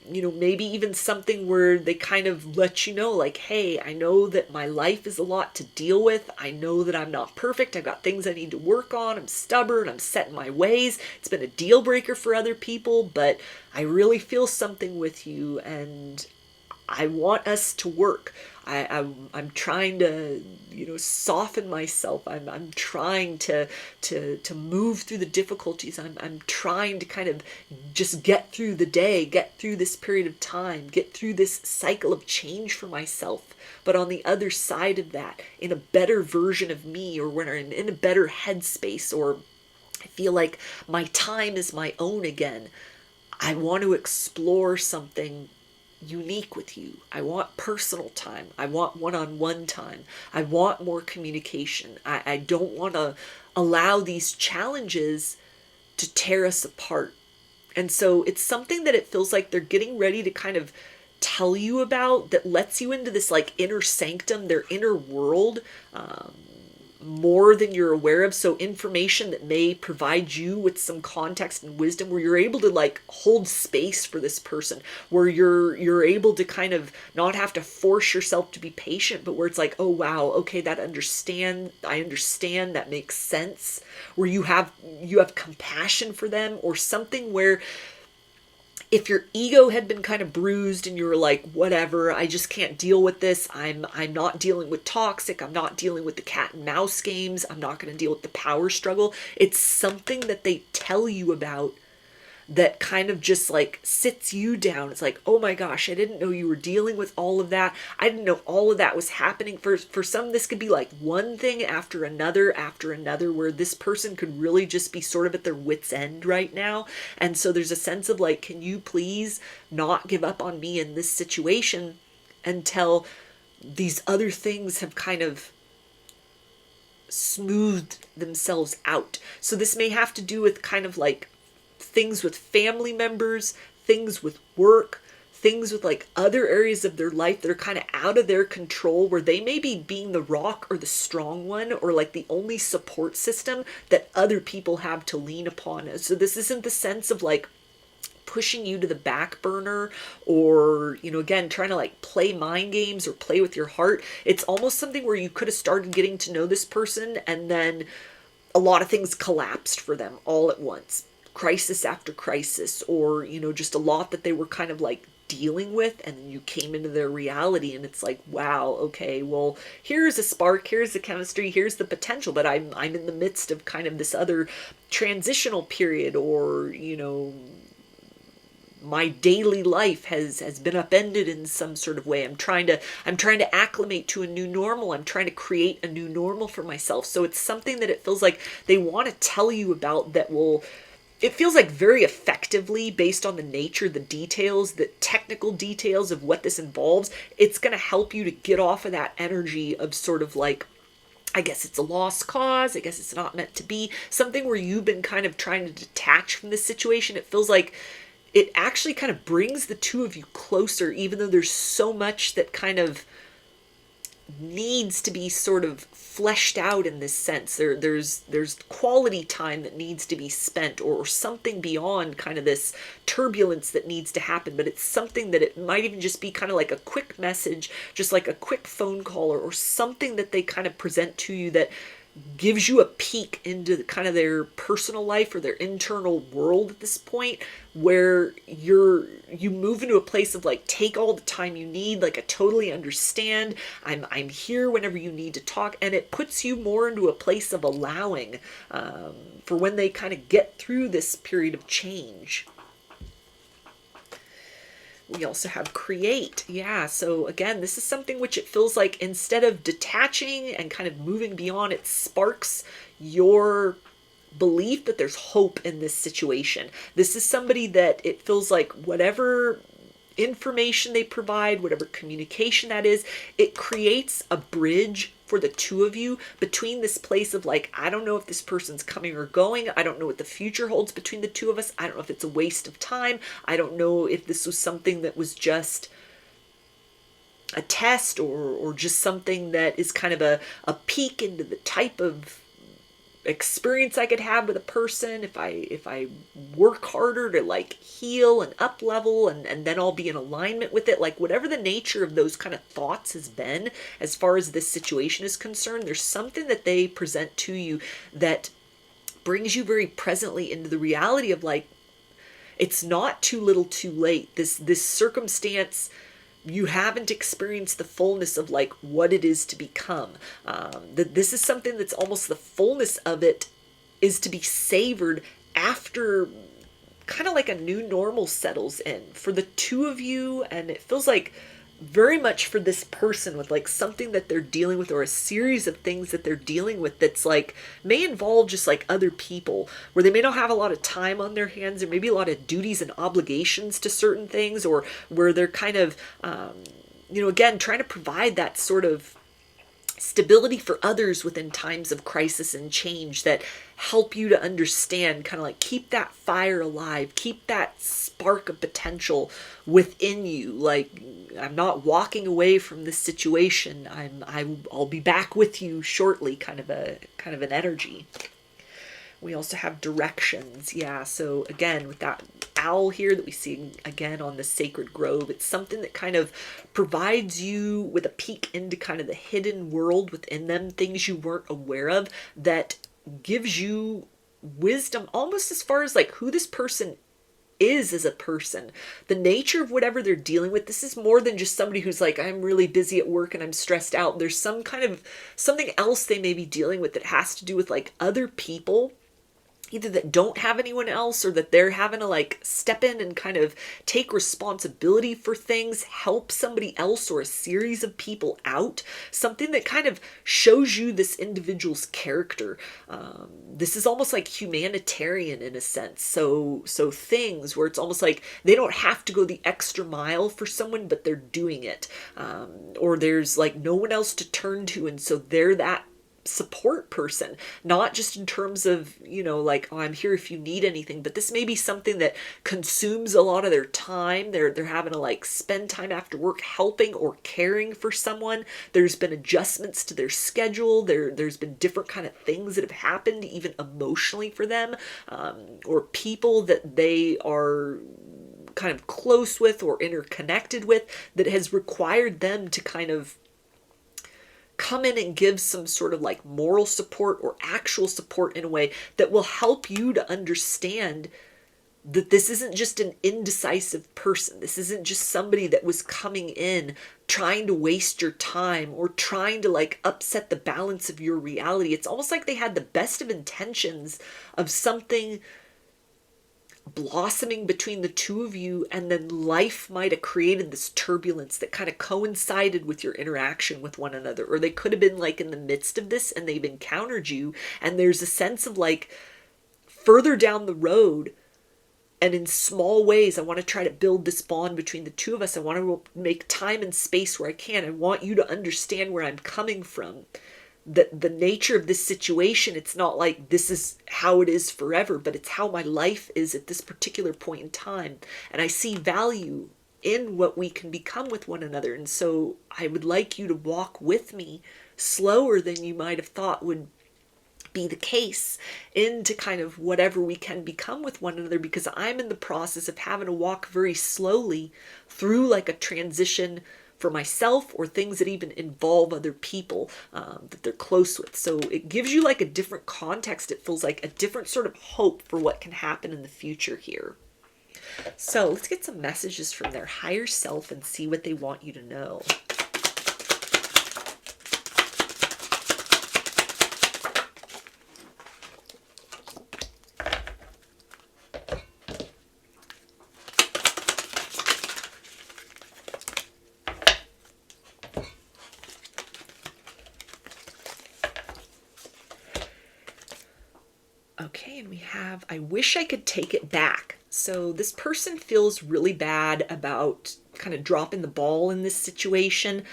maybe even something where they kind of let you know, like, hey, I know that my life is a lot to deal with. I know that I'm not perfect. I've got things I need to work on. I'm stubborn. I'm set in my ways. It's been a deal breaker for other people, but I really feel something with you, and I want us to work. I'm trying to, soften myself. I'm trying to move through the difficulties. I'm trying to kind of just get through the day, get through this period of time, get through this cycle of change for myself. But on the other side of that, in a better version of me, or when I'm in a better headspace, or I feel like my time is my own again, I want to explore something unique with you. I want personal time. I want one-on-one time. I want more communication. I don't want to allow these challenges to tear us apart. And so it's something that it feels like they're getting ready to kind of tell you about, that lets you into this like inner sanctum, their inner world, more than you're aware of. So information that may provide you with some context and wisdom, where you're able to like hold space for this person, where you're able to kind of not have to force yourself to be patient, but where it's like, oh wow, okay, I understand, that makes sense, where you have compassion for them, or something where if your ego had been kind of bruised and you were like, whatever, I just can't deal with this. I'm not dealing with toxic. I'm not dealing with the cat and mouse games. I'm not going to deal with the power struggle. It's something that they tell you about that kind of just like sits you down. It's like, oh my gosh, I didn't know you were dealing with all of that. I didn't know all of that was happening. For some, this could be like one thing after another, where this person could really just be sort of at their wit's end right now. And so there's a sense of like, can you please not give up on me in this situation until these other things have kind of smoothed themselves out. So this may have to do with kind of like things with family members, things with work, things with like other areas of their life that are kind of out of their control, where they may be being the rock or the strong one, or like the only support system that other people have to lean upon. So this isn't the sense of like pushing you to the back burner, or, you know, again, trying to like play mind games or play with your heart. It's almost something where you could have started getting to know this person and then a lot of things collapsed for them all at once. Crisis after crisis, or, you know, just a lot that they were kind of like dealing with, and then you came into their reality and it's like, wow, okay, well, here's a spark, here's the chemistry, here's the potential, but I'm in the midst of kind of this other transitional period, or, you know, my daily life has been upended in some sort of way. I'm trying to acclimate to a new normal. I'm trying to create a new normal for myself. So it's something that it feels like they want to tell you about, that will, it feels like very effectively, based on the nature, the details, the technical details of what this involves, it's going to help you to get off of that energy of sort of like, I guess it's a lost cause, I guess it's not meant to be, something where you've been kind of trying to detach from this situation. It feels like it actually kind of brings the two of you closer, even though there's so much that kind of needs to be sort of fleshed out in this sense. There's quality time that needs to be spent, or something beyond kind of this turbulence that needs to happen. But it's something that it might even just be kind of like a quick message, just like a quick phone call, or something that they kind of present to you that gives you a peek into kind of their personal life or their internal world at this point, where you move into a place of like, take all the time you need, like I totally understand, I'm here whenever you need to talk, and it puts you more into a place of allowing for when they kind of get through this period of change. We also have create. Yeah, so again, this is something which it feels like, instead of detaching and kind of moving beyond, it sparks your belief that there's hope in this situation. This is somebody that it feels like whatever information they provide, whatever communication that is, it creates a bridge for the two of you between this place of like, I don't know if this person's coming or going. I don't know what the future holds between the two of us. I don't know if it's a waste of time. I don't know if this was something that was just a test, or just something that is kind of a peek into the type of experience I could have with a person if I work harder to like heal and up level, and then I'll be in alignment with it. Like whatever the nature of those kind of thoughts has been as far as this situation is concerned, there's something that they present to you that brings you very presently into the reality of like, it's not too little too late. This circumstance, you haven't experienced the fullness of like what it is to become. That this is something that's almost the fullness of it is to be savored after kind of like a new normal settles in for the two of you. And it feels like very much for this person with like something that they're dealing with, or a series of things that they're dealing with that's like may involve just like other people, where they may not have a lot of time on their hands, or maybe a lot of duties and obligations to certain things, or where they're kind of you know, again, trying to provide that sort of stability for others within times of crisis and change that help you to understand, kind of like keep that fire alive, keep that spark of potential within you. Like, I'm not walking away from this situation. I'll be back with you shortly, kind of an energy. We also have directions. Yeah, so again, with that owl here that we see again on the sacred grove, it's something that kind of provides you with a peek into kind of the hidden world within them, things you weren't aware of, that gives you wisdom almost as far as like who this person is as a person, the nature of whatever they're dealing with. This is more than just somebody who's like, I'm really busy at work and I'm stressed out. There's some kind of something else they may be dealing with that has to do with like other people, either that don't have anyone else, or that they're having to like step in and kind of take responsibility for things, help somebody else or a series of people out, something that kind of shows you this individual's character. This is almost like humanitarian in a sense. So things where it's almost like they don't have to go the extra mile for someone, but they're doing it. Or there's like no one else to turn to, and so they're that support person, not just in terms of, you know, like, oh, I'm here if you need anything, but this may be something that consumes a lot of their time. They're having to like spend time after work helping or caring for someone. There's been adjustments to their schedule. There's been different kind of things that have happened even emotionally for them, or people that they are kind of close with or interconnected with that has required them to kind of come in and give some sort of like moral support or actual support in a way that will help you to understand that this isn't just an indecisive person. This isn't just somebody that was coming in trying to waste your time or trying to like upset the balance of your reality. It's almost like they had the best of intentions of something blossoming between the two of you, and then life might have created this turbulence that kind of coincided with your interaction with one another. Or they could have been like in the midst of this and they've encountered you, and there's a sense of like further down the road, and in small ways, I want to try to build this bond between the two of us. I want to make time and space where I can. I want you to understand where I'm coming from. That the nature of this situation, it's not like this is how it is forever, but it's how my life is at this particular point in time. And I see value in what we can become with one another. And so I would like you to walk with me slower than you might have thought would be the case into kind of whatever we can become with one another, because I'm in the process of having to walk very slowly through like a transition for myself, or things that even involve other people that they're close with. So it gives you like a different context. It feels like a different sort of hope for what can happen in the future here. So let's get some messages from their higher self and see what they want you to know. Okay, and we have, I wish I could take it back. So this person feels really bad about kind of dropping the ball in this situation,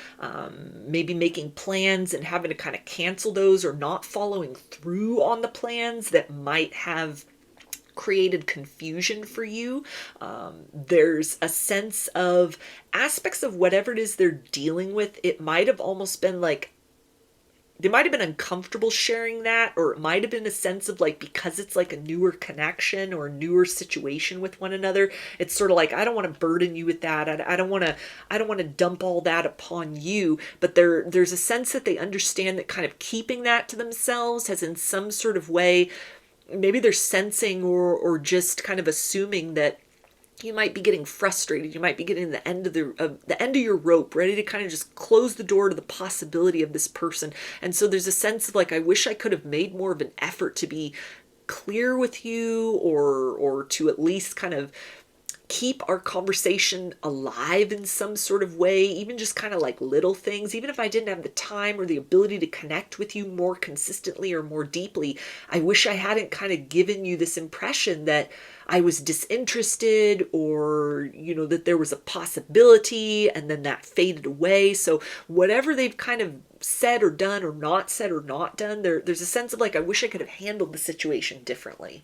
maybe making plans and having to kind of cancel those, or not following through on the plans that might have created confusion for you. There's a sense of aspects of whatever it is they're dealing with. It might have almost been like, they might have been uncomfortable sharing that, or it might have been a sense of like, because it's like a newer connection or a newer situation with one another, it's sort of like, I don't want to burden you with that. I don't want to dump all that upon you. But there's a sense that they understand that kind of keeping that to themselves has in some sort of way, maybe they're sensing or just kind of assuming that you might be getting frustrated. You might be getting the end of the end of your rope, ready to kind of just close the door to the possibility of this person. And so there's a sense of like, I wish I could have made more of an effort to be clear with you, or to at least kind of keep our conversation alive in some sort of way, even just kind of like little things. Even if I didn't have the time or the ability to connect with you more consistently or more deeply, I wish I hadn't kind of given you this impression that I was disinterested, or, you know, that there was a possibility and then that faded away. So whatever they've kind of said or done or not done, there's a sense of like, I wish I could have handled the situation differently.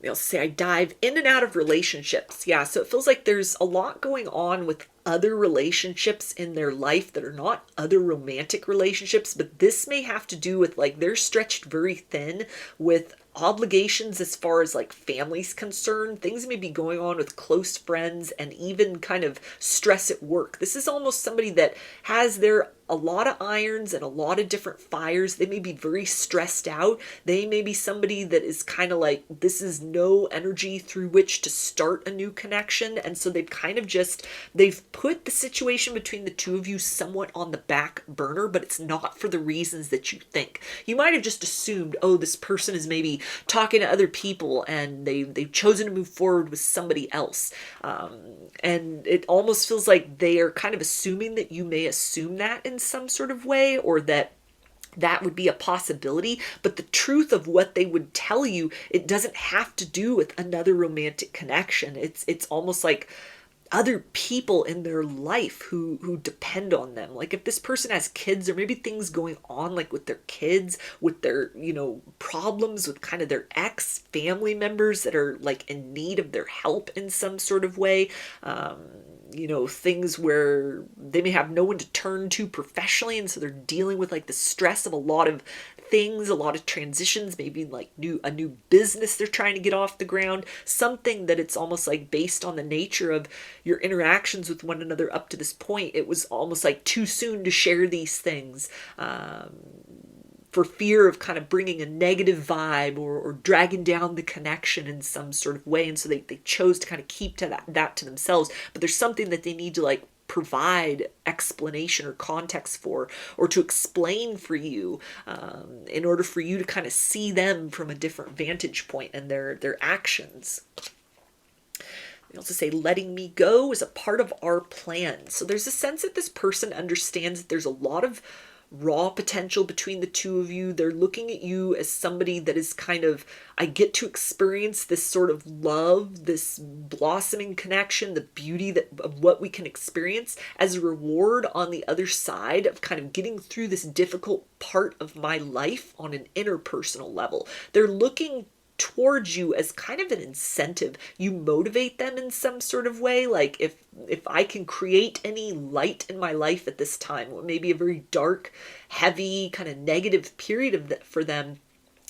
They'll say, I dive in and out of relationships. Yeah, so it feels like there's a lot going on with other relationships in their life that are not other romantic relationships, but this may have to do with like, they're stretched very thin with obligations as far as like family's concerned. Things may be going on with close friends, and even kind of stress at work. This is almost somebody that has a lot of irons and a lot of different fires. They may be very stressed out. They may be somebody that is kind of like, this is no energy through which to start a new connection. And so they've kind of just, they've put the situation between the two of you somewhat on the back burner, but it's not for the reasons that you think. You might have just assumed, oh, this person is maybe talking to other people and they've chosen to move forward with somebody else. And it almost feels like they are kind of assuming that you may assume that in some sort of way, or that would be a possibility. But the truth of what they would tell you, it doesn't have to do with another romantic connection. It's almost like, other people in their life who depend on them. Like if this person has kids, or maybe things going on like with their kids, with their, problems with kind of their ex family members that are like in need of their help in some sort of way. Things where they may have no one to turn to professionally, and so they're dealing with like the stress of a lot of things, a lot of transitions, maybe like a new business they're trying to get off the ground, something that it's almost like based on the nature of your interactions with one another up to this point, it was almost like too soon to share these things. For fear of kind of bringing a negative vibe or dragging down the connection in some sort of way. And so they chose to kind of keep to that to themselves. But there's something that they need to like provide explanation or context for, or to explain for you, in order for you to kind of see them from a different vantage point and their actions. They also say, letting me go is a part of our plan. So there's a sense that this person understands that there's a lot of raw potential between the two of you. They're looking at you as somebody that is kind of, I get to experience this sort of love, this blossoming connection, the beauty of what we can experience as a reward on the other side of kind of getting through this difficult part of my life on an interpersonal level. They're looking towards you as kind of an incentive. You motivate them in some sort of way. Like if I can create any light in my life at this time, or maybe a very dark, heavy, kind of negative period for them,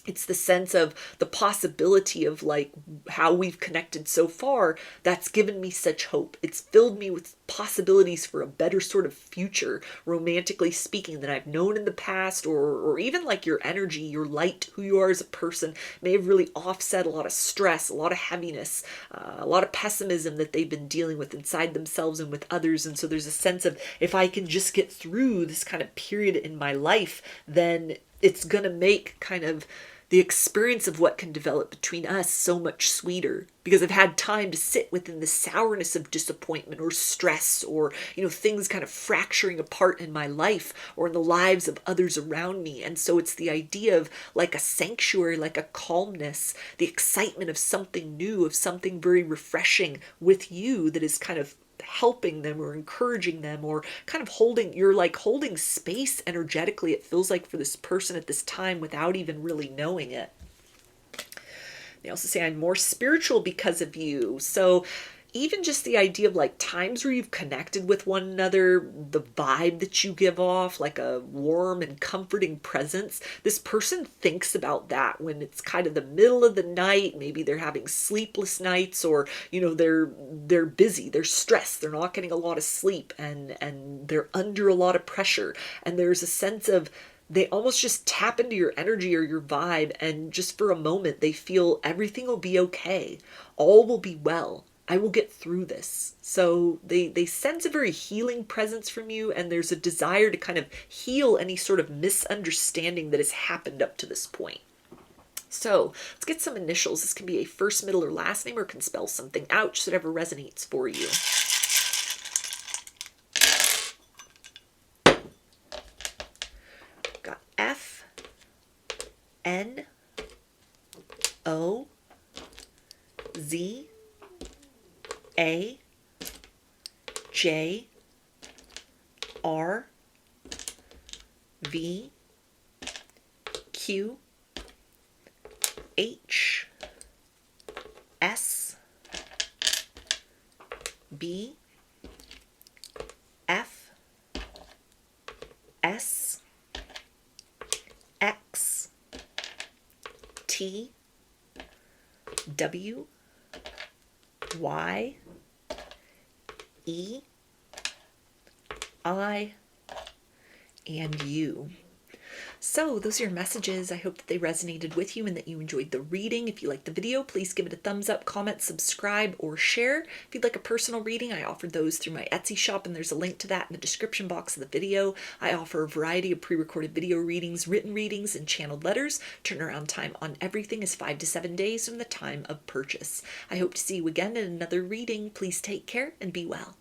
it's the sense of the possibility of like how we've connected so far. That's given me such hope. It's filled me with possibilities for a better sort of future, romantically speaking, than I've known in the past, or even like your energy, your light, who you are as a person may have really offset a lot of stress, a lot of heaviness, a lot of pessimism that they've been dealing with inside themselves and with others. And so there's a sense of, if I can just get through this kind of period in my life, then it's going to make kind of the experience of what can develop between us so much sweeter, because I've had time to sit within the sourness of disappointment or stress, or, things kind of fracturing apart in my life or in the lives of others around me. And so it's the idea of like a sanctuary, like a calmness, the excitement of something new, of something very refreshing with you that is kind of helping them or encouraging them, or kind of holding space energetically, it feels like, for this person at this time without even really knowing it. They also say, I'm more spiritual because of you. So even just the idea of like times where you've connected with one another, the vibe that you give off, like a warm and comforting presence, this person thinks about that when it's kind of the middle of the night. Maybe they're having sleepless nights, or, they're busy, they're stressed, they're not getting a lot of sleep, and they're under a lot of pressure. And there's a sense of, they almost just tap into your energy or your vibe, and just for a moment they feel everything will be okay. All will be well. I will get through this. So they sense a very healing presence from you, and there's a desire to kind of heal any sort of misunderstanding that has happened up to this point. So let's get some initials. This can be a first, middle, or last name, or can spell something out, just whatever resonates for you. Got F, N, O, Z, A, J, R, V, Q, H, S, B, F, S, X, T, W, Y, E, I, and U. So those are your messages. I hope that they resonated with you and that you enjoyed the reading. If you liked the video, please give it a thumbs up, comment, subscribe, or share. If you'd like a personal reading, I offer those through my Etsy shop, and there's a link to that in the description box of the video. I offer a variety of pre-recorded video readings, written readings, and channeled letters. Turnaround time on everything is 5 to 7 days from the time of purchase. I hope to see you again in another reading. Please take care and be well.